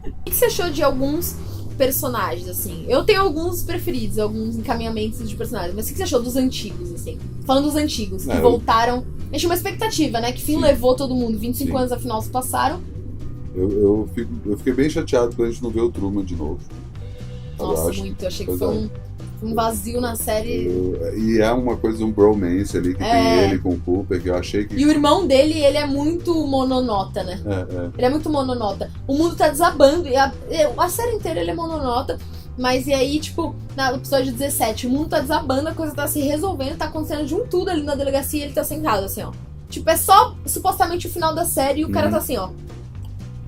O que você achou de alguns personagens, assim? Eu tenho alguns preferidos, alguns encaminhamentos de personagens, mas o que você achou dos antigos, assim? Falando dos antigos, que voltaram... A gente tinha uma expectativa, né? Que fim levou todo mundo. 25 anos, afinal, se passaram. Eu fiquei bem chateado quando a gente não vê o Truman de novo. Nossa, muito. Eu achei que foi um vazio na série. E é uma coisa, um bromance ali, que tem ele com o Cooper, que eu achei que... E o irmão dele, ele é muito mononota, né? Ele é muito mononota. O mundo tá desabando, e a série inteira ele é mononota. Mas e aí, tipo, no episódio 17, o mundo tá desabando, a coisa tá se resolvendo, tá acontecendo de um tudo ali na delegacia e ele tá sentado, assim, ó. Tipo, é só, supostamente, o final da série e o cara tá assim, ó.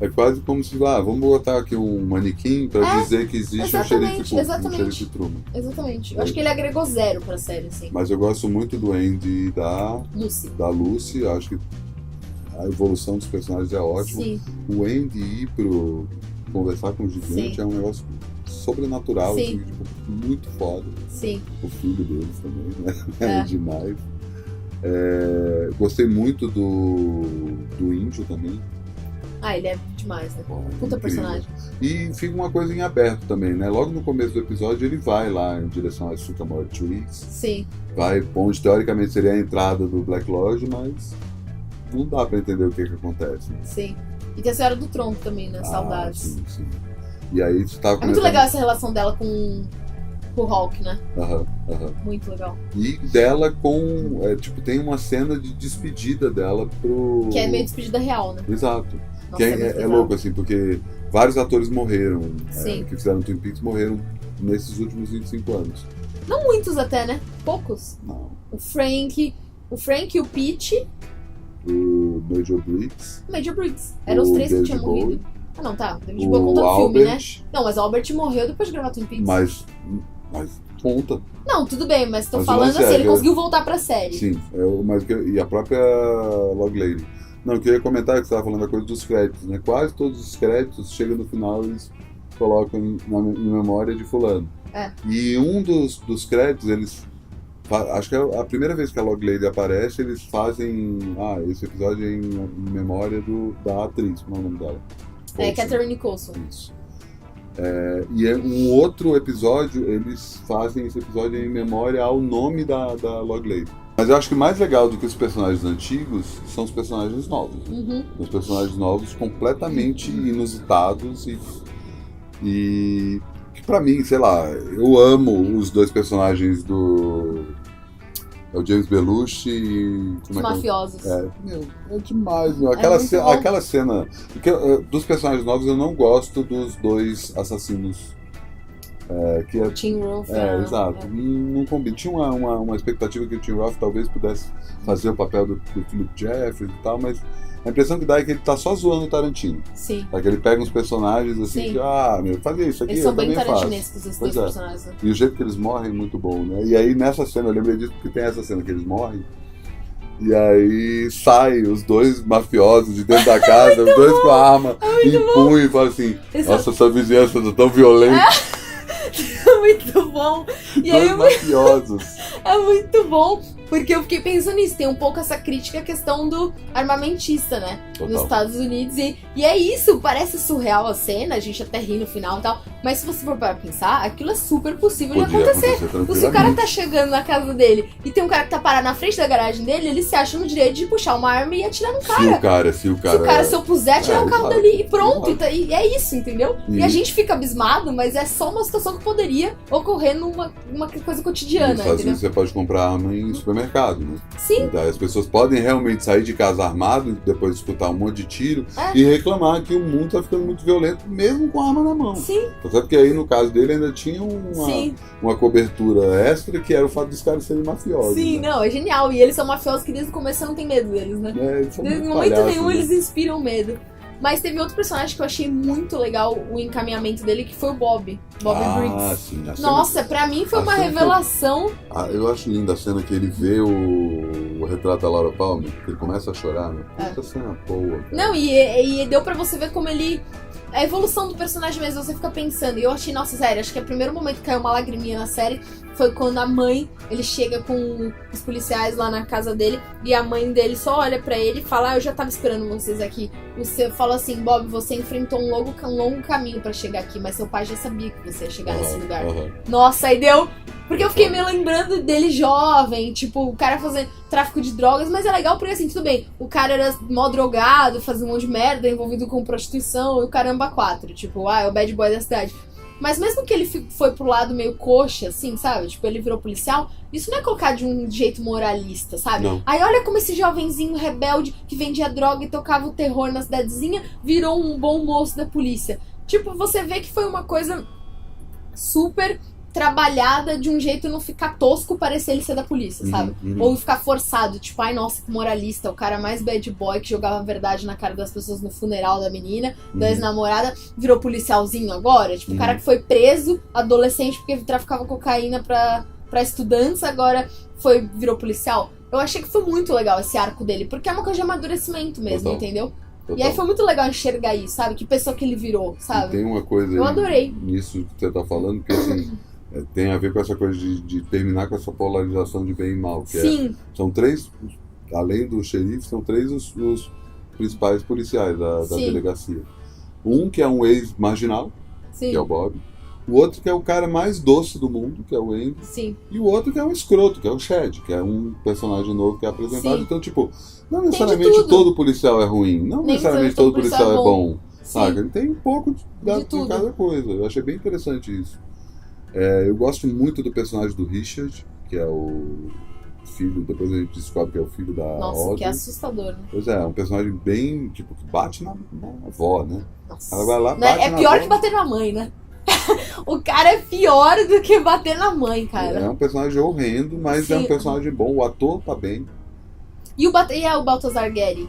É quase como se, vamos botar aqui um manequim pra dizer que existe um xerife Truman. Exatamente. Eu acho que ele agregou 0 pra série, assim. Mas eu gosto muito do Andy e da Lucy. Acho que a evolução dos personagens é ótima. Sim. O Andy ir pro conversar com o gigante é um negócio sobrenatural, assim, tipo, muito foda. Sim. O filho deles também, né? É demais. Gostei muito do Índio também. Ele é demais, né? Puta personagem. E fica uma coisa em aberto também, né? Logo no começo do episódio ele vai lá em direção às Sycamore Trees. Sim. Vai onde teoricamente seria a entrada do Black Lodge, mas não dá pra entender o que acontece. Né? Sim. E tem a Senhora do Tronco também, né? Saudades. Sim. E aí você tava comentando... muito legal essa relação dela com o Hulk, né? Muito legal. E dela com... tem uma cena de despedida dela pro... Que é meio despedida real, né? Exato. Nossa, que é louco, assim, porque vários atores morreram, que fizeram Twin Peaks, morreram nesses últimos 25 anos. Não muitos até, né? Poucos. Não. O Frank e o Pete. O Major Briggs. Eram os 3 que tinham morrido. Não, tá. David Bowie conta no filme, né? Não, mas o Albert morreu depois de gravar Twin Peaks. Mas conta. Não, tudo bem, mas tô falando assim, ele conseguiu voltar pra série. Sim, e a própria Log Lady. Não, eu queria comentar que você estava falando da coisa dos créditos, né? Quase todos os créditos chegam no final e eles colocam em memória de fulano. E um dos créditos, eles... Acho que é a primeira vez que a Log Lady aparece, eles fazem... esse episódio é em memória da atriz, como é o nome dela? Catherine Coulson. Isso. E um outro episódio, eles fazem esse episódio em memória ao nome da Log Lady. Mas eu acho que mais legal do que os personagens antigos são os personagens novos. Os personagens novos completamente inusitados e que pra mim, sei lá, eu amo os 2 personagens do... É o James Belushi e... Os mafiosos. É demais, meu. Aquela cena... Porque, dos personagens novos eu não gosto dos 2 assassinos. Que é Tim Roth. Exato. Não combina. Tinha uma expectativa que o Tim Roth talvez pudesse fazer o papel do Philip Jeffries e tal, mas a impressão que dá é que ele tá só zoando o Tarantino. Sim. Que ele pega uns personagens assim que, fazia isso aqui, eles eu são bem também tarantinescos, faço. esses 2 personagens. Né? E o jeito que eles morrem é muito bom, né? E aí nessa cena, eu lembrei disso porque tem essa cena que eles morrem. E aí saem os 2 mafiosos de dentro da casa, os 2 com a arma em punho e falam assim, nossa, essa vizinhança tá tão violenta. Muito bom. E aí, mafiosos. É muito bom, porque eu fiquei pensando nisso. Tem um pouco essa crítica à questão do armamentista, né? Total. Nos Estados Unidos. E é isso, parece surreal a cena, a gente até ri no final e tal. Mas se você for para pensar, aquilo é super possível de acontecer. Se o cara tá chegando na casa dele e tem um cara que tá parado na frente da garagem dele, ele se acha no direito de puxar uma arma e atirar no cara. Se o cara se eu puser, tirar o carro dali e pronto. E é isso, entendeu? E a gente fica abismado, mas é só uma situação que poderia ocorrer numa coisa cotidiana. Nos Estados Unidos você pode comprar arma em supermercado, né? Sim. Então, as pessoas podem realmente sair de casa armado, depois de escutar um monte de tiro e reclamar que o mundo tá ficando muito violento, mesmo com a arma na mão. Sim. Sabe que aí no caso dele ainda tinha uma cobertura extra, que era o fato dos caras serem mafiosos. Sim, né? Não, é genial. E eles são mafiosos que desde o começo você não tem medo deles, né? Desde momento nenhum eles inspiram medo. Mas teve outro personagem que eu achei muito legal o encaminhamento dele, que foi o Bob Briggs. Sim, Nossa, pra mim foi uma revelação. Eu acho linda a cena que ele vê o retrato da Laura Palmer, que ele começa a chorar, né? Puta cena boa. Cara. Não, e deu pra você ver como ele... A evolução do personagem mesmo, você fica pensando. E eu achei, nossa, sério, acho que é o primeiro momento que caiu uma lagriminha na série foi quando a mãe, ele chega com os policiais lá na casa dele, e a mãe dele só olha pra ele e fala, eu já tava esperando vocês aqui. Você falou assim, Bob, você enfrentou um longo caminho pra chegar aqui, mas seu pai já sabia que você ia chegar nesse lugar. Nossa, aí deu... Porque eu fiquei me lembrando dele jovem, tipo, o cara fazendo tráfico de drogas, mas é legal porque, assim, tudo bem, o cara era mó drogado, fazia um monte de merda, envolvido com prostituição e o caramba 4, tipo, é o bad boy da cidade. Mas mesmo que ele foi pro lado meio coxa, assim, sabe? Tipo, ele virou policial, isso não é colocar de um jeito moralista, sabe? Não. Aí olha como esse jovenzinho rebelde que vendia droga e tocava o terror na cidadezinha virou um bom moço da polícia. Tipo, você vê que foi uma coisa super trabalhada de um jeito não ficar tosco parecer ele ser da polícia, sabe? Ou ficar forçado, tipo, ai nossa, que moralista, o cara mais bad boy que jogava a verdade na cara das pessoas no funeral da menina, da ex-namorada, virou policialzinho agora, tipo, o cara que foi preso, adolescente, porque traficava cocaína pra estudantes, agora virou policial. Eu achei que foi muito legal esse arco dele, porque é uma coisa de amadurecimento mesmo, entendeu? Total. E aí foi muito legal enxergar isso, sabe? Que pessoa que ele virou, sabe? E tem uma coisa eu adorei nisso que você tá falando, porque assim... tem a ver com essa coisa de terminar com essa polarização de bem e mal. Que são 3, além do xerife, são 3 os principais policiais da delegacia. Um que é um ex-marginal, que é o Bob. O outro que é o cara mais doce do mundo, que é o Andy. E o outro que é um escroto, que é o Chad, que é um personagem novo que é apresentado. Então, tipo, não necessariamente todo policial é ruim, não necessariamente todo policial é bom. Sabe? Ele tem um pouco de cada coisa. Eu achei bem interessante isso. Eu gosto muito do personagem do Richard, que é o filho, depois a gente descobre que é o filho da Audrey. Que é assustador, né? Pois é um personagem bem, tipo, que bate na avó, né? Nossa. Ela vai lá, bate é pior que bater na mãe, né? O cara é pior do que bater na mãe, cara. É um personagem horrendo, mas é um personagem bom, o ator tá bem. E o Balthazar Guerri,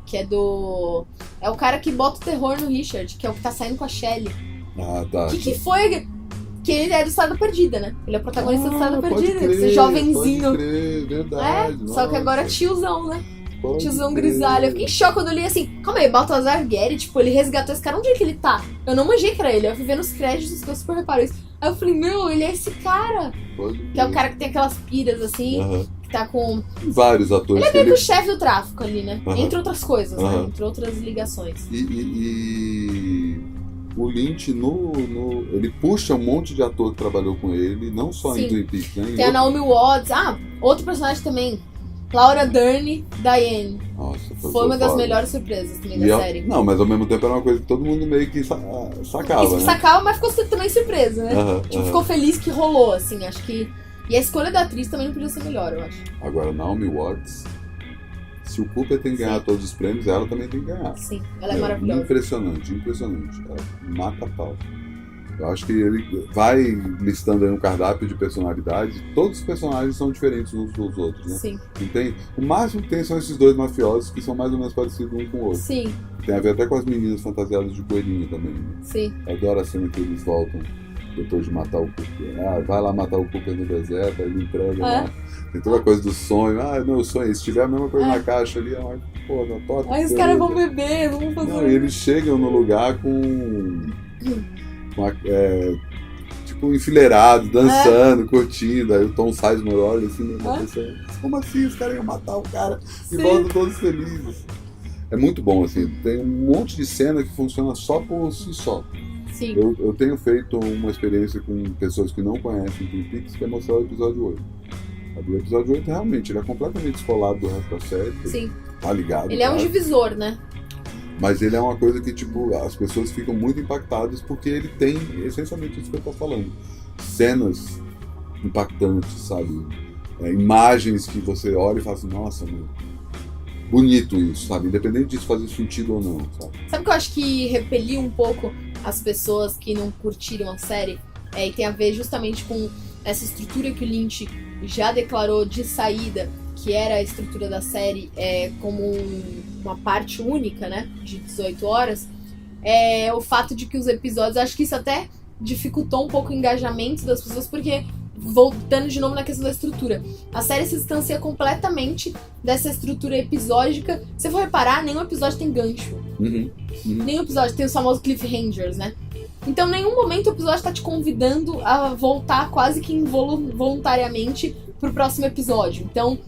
que é do... É o cara que bota o terror no Richard, que é o que tá saindo com a Shelley. Ah, tá. Que foi... Que ele é do Estrada Perdida, né? Ele é o protagonista do Estrada Perdida. Esse jovenzinho. Pode crer, verdade. Só que agora é tiozão, né? Tiozão grisalho. Eu fiquei em choque quando eu li assim, calma aí, Balthazar Guerri, tipo, ele resgatou esse cara, onde é que ele tá? Eu não manjei que era ele, eu fui vendo os créditos que eu super reparo isso. Aí eu falei, meu, ele é esse cara. Que é o cara que tem aquelas piras assim, que tá com... Vários atores. Ele é meio que o chefe do tráfico ali, né? Entre outras coisas, né? Entre outras ligações. O Lynch, ele puxa um monte de ator que trabalhou com ele, não só em Twin Peaks, né? Tem a Naomi Watts, outro personagem também, Laura Dern, Diane. Nossa, foi uma das melhores surpresas também da série. Não, mas ao mesmo tempo era uma coisa que todo mundo meio que sacava, né? Sacava, mas ficou também surpresa, né? Ficou feliz que rolou, assim, acho que... E a escolha da atriz também não podia ser melhor, eu acho. Agora, Naomi Watts... Se o Cooper tem que ganhar todos os prêmios, ela também tem que ganhar. Sim, ela é maravilhosa. Impressionante. Ela mata a pau. Eu acho que ele vai listando aí um cardápio de personalidades. Todos os personagens são diferentes uns dos outros, né? Sim. O máximo que tem são esses 2 mafiosos que são mais ou menos parecidos um com o outro. Sim. Tem a ver até com as meninas fantasiadas de coelhinho também. Né? Sim. Eu adoro a cena que eles voltam depois de matar o Cooper. Vai lá matar o Cooper no deserto, aí ele entrega lá. Tem toda a coisa do sonho. Meu sonho. Se tiver a mesma coisa na caixa ali, pô, na torta. Aí os caras vão beber, vão fazer. Não, e eles chegam no lugar com tipo, enfileirados, dançando, curtindo. Aí o Tom Sizemore olha assim, como assim? Os caras iam matar o cara e voltam todos felizes. É muito bom, assim. Tem um monte de cena que funciona só por si só. Sim. Eu tenho feito uma experiência com pessoas que não conhecem Twin Peaks, que é mostrar o episódio 8. O episódio 8 realmente ele é completamente descolado do resto da série. Sim. Tá ligado? Ele é um divisor, né? Mas ele é uma coisa que, tipo, as pessoas ficam muito impactadas porque ele tem essencialmente isso que eu tô falando. Cenas impactantes, sabe? Imagens que você olha e fala assim, nossa, meu, bonito isso, sabe? Independente disso fazer sentido ou não, sabe? Sabe o que eu acho que repeliu um pouco as pessoas que não curtiram a série? E tem a ver justamente com essa estrutura que o Lynch já declarou de saída, que era a estrutura da série como uma parte única, né, de 18 horas, o fato de que os episódios, acho que isso até dificultou um pouco o engajamento das pessoas, porque, voltando de novo na questão da estrutura, a série se distancia completamente dessa estrutura episódica. Se você for reparar, nenhum episódio tem gancho. Nenhum episódio tem os famosos cliffhangers, né? Então, em nenhum momento o episódio tá te convidando a voltar quase que involuntariamente pro próximo episódio. Então,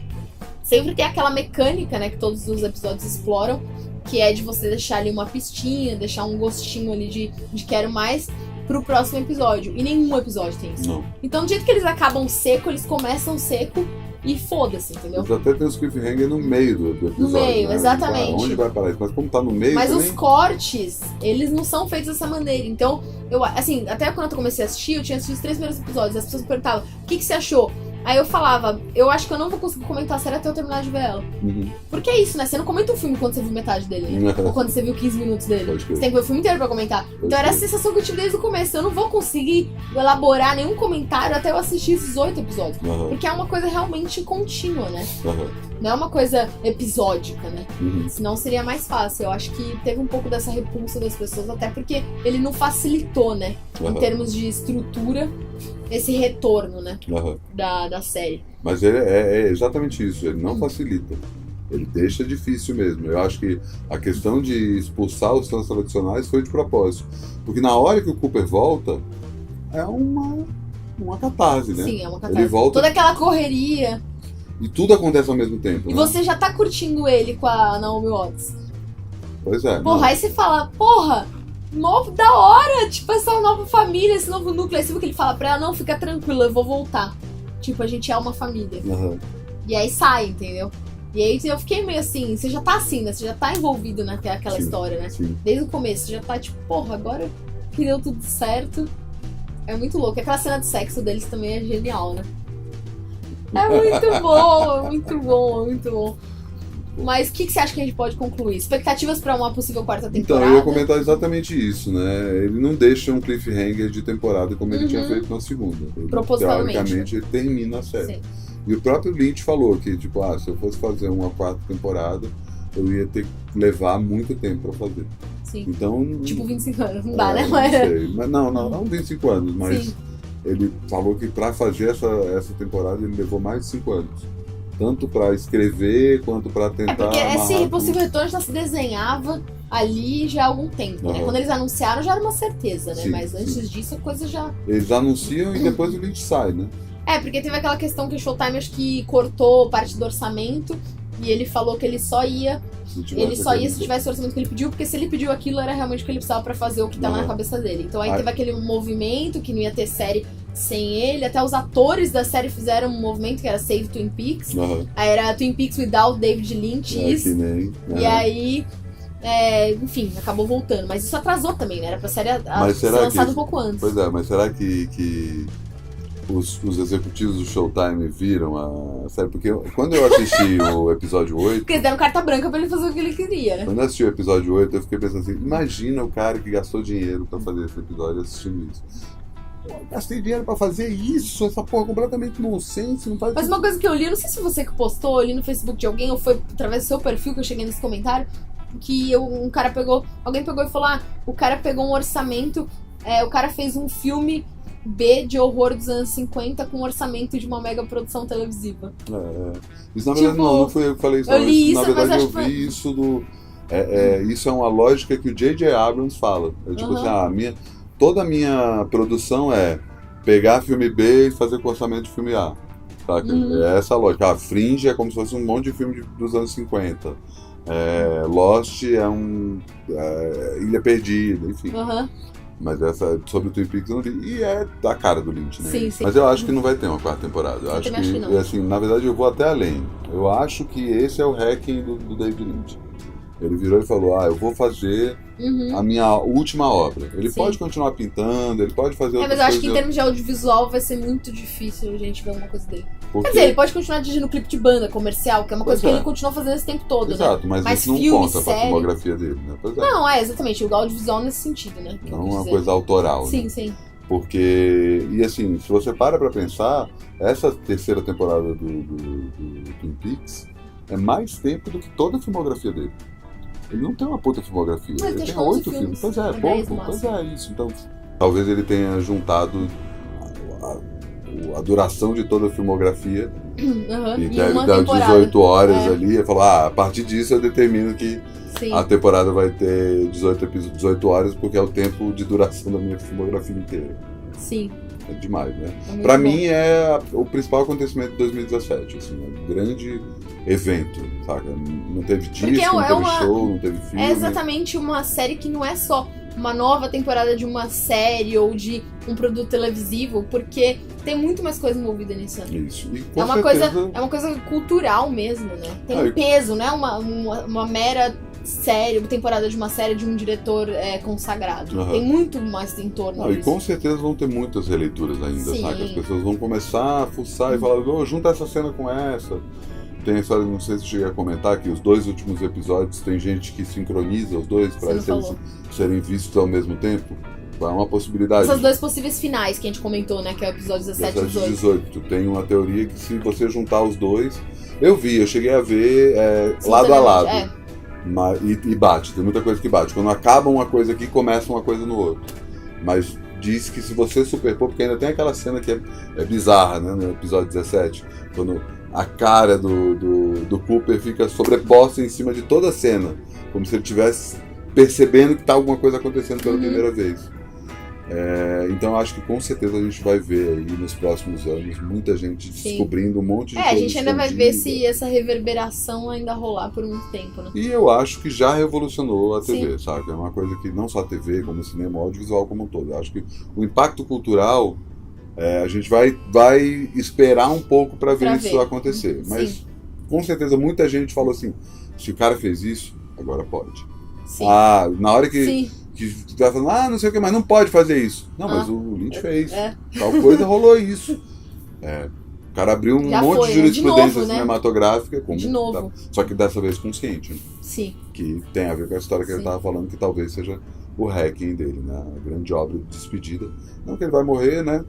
sempre tem aquela mecânica, né, que todos os episódios exploram, que é de você deixar ali uma pistinha, deixar um gostinho ali de quero mais pro próximo episódio. E nenhum episódio tem isso. Não. Então, do jeito que eles acabam seco, eles começam seco e foda-se, entendeu? Eles até tem os cliffhanger no meio do episódio. No meio, né? exatamente. Onde vai parar isso? Mas como tá no meio Mas também... os cortes, eles não são feitos dessa maneira. Então, eu, assim, até quando eu comecei a assistir, eu tinha assistido os 3 primeiros episódios. As pessoas me perguntavam, o que você achou? Aí eu falava, eu acho que eu não vou conseguir comentar a série até eu terminar de ver ela. Uhum. Porque é isso, né? Você não comenta um filme quando você viu metade dele, né? Ou quando você viu 15 minutos dele. Pode crer. Você tem que ver o filme inteiro pra comentar. Então era a sensação que eu tive desde o começo. Eu não vou conseguir elaborar nenhum comentário até eu assistir esses 8 episódios. Uhum. Porque é uma coisa realmente contínua, né? Uhum. Não é uma coisa episódica, né? Uhum. Senão seria mais fácil. Eu acho que teve um pouco dessa repulsa das pessoas, até porque ele não facilitou, né? Em Uhum. termos de estrutura, esse retorno, né? Uhum. Da série. Mas ele é exatamente isso, ele não facilita. Ele deixa difícil mesmo. Eu acho que a questão de expulsar os fãs tradicionais foi de propósito. Porque na hora que o Cooper volta, é uma catarse, né? Sim, é uma Ele catarse. volta Toda aquela correria. e tudo acontece ao mesmo tempo. E né? você já tá curtindo ele com a Naomi Watts. Pois é. Porra, não. aí você fala, porra, novo da hora, tipo, essa nova família, esse novo núcleo. Aí você viu que ele fala pra ela, não, fica tranquila, eu vou voltar. Tipo, a gente é uma família. Uhum. E aí sai, entendeu? E aí eu fiquei meio assim, você já tá assim, né? Você já tá envolvido naquela Sim, história, né? sim. Desde o começo, você já tá tipo, porra, agora que deu tudo certo. É muito louco. Aquela cena de sexo deles também é genial, né? É muito bom, é muito bom, é muito bom. Mas o que você acha que a gente pode concluir? Expectativas pra uma possível quarta Então, temporada? eu ia comentar exatamente isso, né? Ele não deixa um cliffhanger de temporada como ele Uhum. tinha feito na segunda. Ele, Propositalmente. teoricamente, ele termina a série. Sim. E o próprio Lynch falou que, tipo, se eu fosse fazer uma quarta temporada, eu ia ter que levar muito tempo pra fazer. Sim. Então... Tipo 25 anos, não dá, né? Não Mas... sei. Mas não 25 anos, mas Sim. ele falou que pra fazer essa temporada ele levou mais de 5 anos. Tanto pra escrever, quanto pra tentar Porque esse amarrar Possível Retorno já se desenhava ali já há algum tempo, né? Uhum. Quando eles anunciaram já era uma certeza, né? Sim, Mas sim. antes disso a coisa já... Eles anunciam e depois o Lynch sai, né? É, porque teve aquela questão que o Showtime acho que cortou parte do orçamento e ele falou que ele só ia se tivesse o orçamento que ele pediu, porque se ele pediu aquilo era realmente o que ele precisava pra fazer o que tá Uhum. na cabeça dele. Então aí Aí- teve aquele movimento que não ia ter série sem ele, até os atores da série fizeram um movimento que era Save Twin Peaks. Uhum. Aí era Twin Peaks without David Lynch, É, isso. que nem, E aí, enfim, acabou voltando. Mas isso atrasou também, né? Era pra série Mas ser será lançada que- um pouco antes. Pois é, mas será que os executivos do Showtime viram a série? Porque quando eu assisti o episódio 8, Porque eles deram carta branca pra ele fazer o que ele queria, né? quando eu assisti o episódio 8, eu fiquei pensando assim, imagina o cara que gastou dinheiro pra fazer esse episódio assistindo isso. Eu gastei dinheiro pra fazer isso, essa porra completamente nonsense, não faz Mas uma coisa que eu li, eu não sei se você que postou, eu li no Facebook de alguém, ou foi através do seu perfil que eu cheguei nesse comentário, que alguém pegou e falou, o cara pegou um orçamento, o cara fez um filme B de horror dos anos 50 com um orçamento de uma mega produção televisiva. Isso na verdade Tipo, não foi eu que falei isso, eu não. li Na isso, mas verdade acho eu que foi- vi isso do... isso é uma lógica que o J.J. Abrams fala. É tipo assim, toda a minha produção é pegar filme B e fazer com orçamento de filme A. Saca? É essa a lógica. A Fringe é como se fosse um monte de filme dos anos 50. Lost é Ilha Perdida, enfim. Aham. Mas essa sobre o Twin Peaks eu não vi. E é da cara do Lynch, né? Sim, sim. Mas eu acho que não vai ter uma quarta temporada. Eu acho também acho que que não. assim, na verdade, eu vou até além. Eu acho que esse é o hacking do David Lynch. Ele virou e falou, eu vou fazer Uhum. a minha última obra. Ele Sim. pode continuar pintando, ele pode fazer outras Mas eu acho que em coisas. termos de audiovisual vai ser muito difícil a gente ver alguma coisa dele. Porque... Quer dizer, ele pode continuar dirigindo clipe de banda comercial, que é uma coisa Pois que é. ele continuou fazendo esse tempo todo, né? Exato, mas isso não filme, conta pra série... filmografia dele, né? Pois é. Não, exatamente, o audiovisual nesse sentido, né? que eu Não quis é uma dizer. coisa autoral, Sim, né? sim. Porque, e assim, se você para pra pensar, essa terceira temporada do Twin Peaks é mais tempo do que toda a filmografia dele. Ele não tem uma puta filmografia, Mas ele tem tem 11 8 filmes. filmes, Pois é, 10 pouco, no pois máximo. é isso. Então, talvez ele tenha juntado a duração de toda a filmografia Uhum. E E deve uma dar temporada. 18 horas É. ali. E falou, a partir disso eu determino que Sim. a temporada vai ter 18 horas, porque é o tempo de duração da minha filmografia inteira. Sim. É demais, né? É muito Pra bom. mim é o principal acontecimento de 2017, assim, um grande evento, saca? Não teve disco, Porque não teve uma- show, não teve filme. É exatamente uma série que não é só uma nova temporada de uma série ou de um produto televisivo, porque tem muito mais coisa envolvida nisso. Isso. E com É uma, certeza, é uma coisa cultural mesmo, né? Tem Ah, um e- peso, não é uma mera série, temporada de uma série de um diretor consagrado. Aham. Tem muito mais em torno Não, e disso. com certeza vão ter muitas releituras ainda, Sim. sabe? As pessoas vão começar a fuçar e falar, junta essa cena com essa. Tem a história, não sei se eu cheguei a comentar, que os 2 últimos episódios tem gente que sincroniza os dois Você para não falou. serem vistos ao mesmo tempo. É uma possibilidade. Essas dois possíveis finais que a gente comentou, né? Que é o episódio 17 e 18. 18. Tem uma teoria que se você juntar os dois... Eu cheguei a ver lado a lado. É. E bate, tem muita coisa que bate. Quando acaba uma coisa aqui, começa uma coisa no outro. Mas diz que se você superpor, porque ainda tem aquela cena que é bizarra, né? No episódio 17, quando a cara do Cooper fica sobreposta em cima de toda a cena, como se ele estivesse percebendo que está alguma coisa acontecendo pela primeira vez. Então eu acho que com certeza a gente vai ver aí nos próximos anos muita gente descobrindo um monte de coisa A gente ainda vai ver escondida. se essa reverberação ainda rolar por muito tempo, né? E eu acho que já revolucionou a Sim. TV, sabe? É uma coisa que não só a TV, como o cinema, o audiovisual como um todo. Eu acho que o impacto cultural, a gente vai esperar um pouco para ver Pra isso ver. acontecer. Mas Sim. com certeza muita gente falou assim, se o cara fez isso, agora pode. Sim. Na hora que Sim. tu tá falando, não sei o que, mas não pode fazer isso. Não, mas o Lynch fez. É. Tal coisa rolou isso. O cara abriu um Já monte foi, de né? De jurisprudência novo, né? cinematográfica. Como De novo. só que dessa vez consciente, né? Sim. Que tem a ver com a história que ele Sim. estava falando, que talvez seja o Hacking dele, né? A grande obra de despedida. Não que ele vai morrer, né?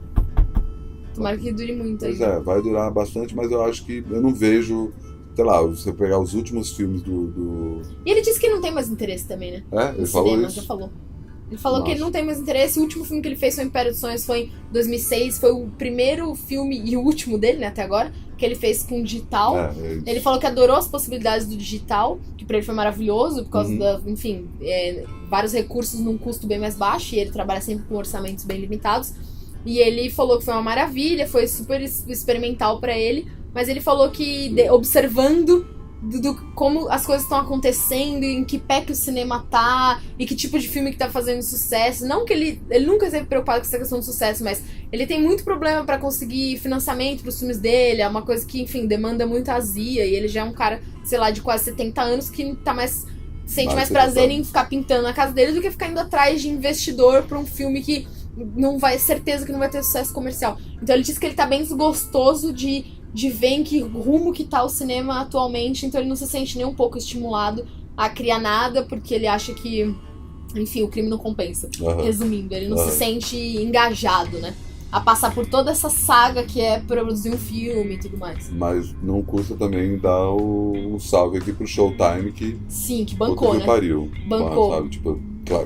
Tomara que dure muito aí. Pois vai durar bastante, mas eu acho que eu não vejo, sei lá, se eu pegar os últimos filmes do... E ele disse que não tem mais interesse também, né? Ele No falou cinema, isso? já falou. Ele falou que Nossa. ele não tem mais interesse. O último filme que ele fez foi Império dos Sonhos, foi em 2006. Foi o primeiro filme e o último dele, né, até agora, que ele fez com digital. Isso. Ele falou que adorou as possibilidades do digital, que pra ele foi maravilhoso, por causa da, enfim, vários recursos num custo bem mais baixo, e ele trabalha sempre com orçamentos bem limitados. E ele falou que foi uma maravilha, foi super experimental pra ele, mas ele falou que observando como as coisas estão acontecendo, em que pé que o cinema tá, e que tipo de filme que tá fazendo sucesso. Não que ele nunca esteve preocupado com essa questão do sucesso, mas ele tem muito problema pra conseguir financiamento pros filmes dele, é uma coisa que, enfim, demanda muita azia, e ele já é um cara, sei lá, de quase 70 anos que sente mais prazer em ficar pintando na casa dele do que ficar indo atrás de investidor pra um filme que não vai, certeza que não vai ter sucesso comercial. Então ele disse que ele tá bem desgostoso de ver em que rumo que tá o cinema atualmente, então ele não se sente nem um pouco estimulado a criar nada, porque ele acha que, enfim, o crime não compensa. Resumindo, ele não se sente engajado, né? A passar por toda essa saga que é produzir um filme e tudo mais. Mas não custa também dar um salve aqui pro Showtime, que... Sim, que bancou, que né? pariu. Bancou. Sabe? Tipo,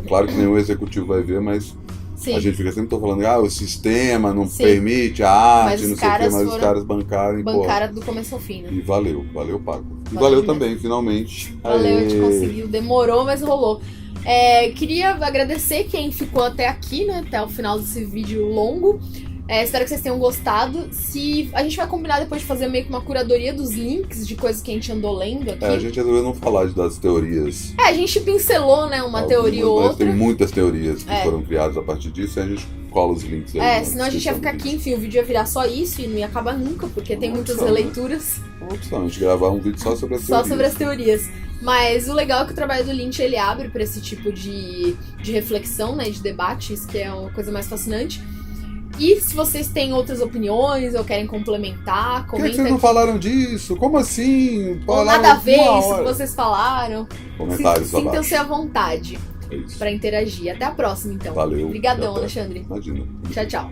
claro que nenhum executivo vai ver, mas... Sim. A gente fica sempre falando, o sistema não Sim. permite a arte, Mas não os sei o quê, caras mas os caras bancaram. Bancaram do começo ao fim, né? E valeu Paco. E Valeu valeu demais. também, finalmente. Valeu, a gente Aê. conseguiu. Demorou, mas rolou. Queria agradecer quem ficou até aqui, né? Até o final desse vídeo longo. Espero que vocês tenham gostado. A gente vai combinar depois de fazer meio que uma curadoria dos links de coisas que a gente andou lendo aqui. A gente resolveu não falar das teorias. A gente pincelou, né, uma teoria ou Mas outra. tem muitas teorias que foram criadas a partir disso e a gente cola os links aí. na Senão a gente ia descrição ficar do aqui, vídeo. enfim, o vídeo ia virar só isso e não ia acabar nunca, porque tem muitas opção, né? releituras. Uma opção, a gente gravar um vídeo só sobre as Só teorias. sobre as teorias. Mas o legal é que o trabalho do Lynch, ele abre pra esse tipo de reflexão, né, de debate, isso que é uma coisa mais fascinante. E se vocês têm outras opiniões ou querem complementar, Por que comenta vocês não aqui. falaram disso? Como assim? Ou Falaram nada a ver uma isso que hora. vocês falaram. Comentários abaixo. Sintam-se à vontade É isso. pra interagir. Até a próxima, então. Valeu. Obrigadão, Até. Alexandre. Imagina. Tchau, tchau.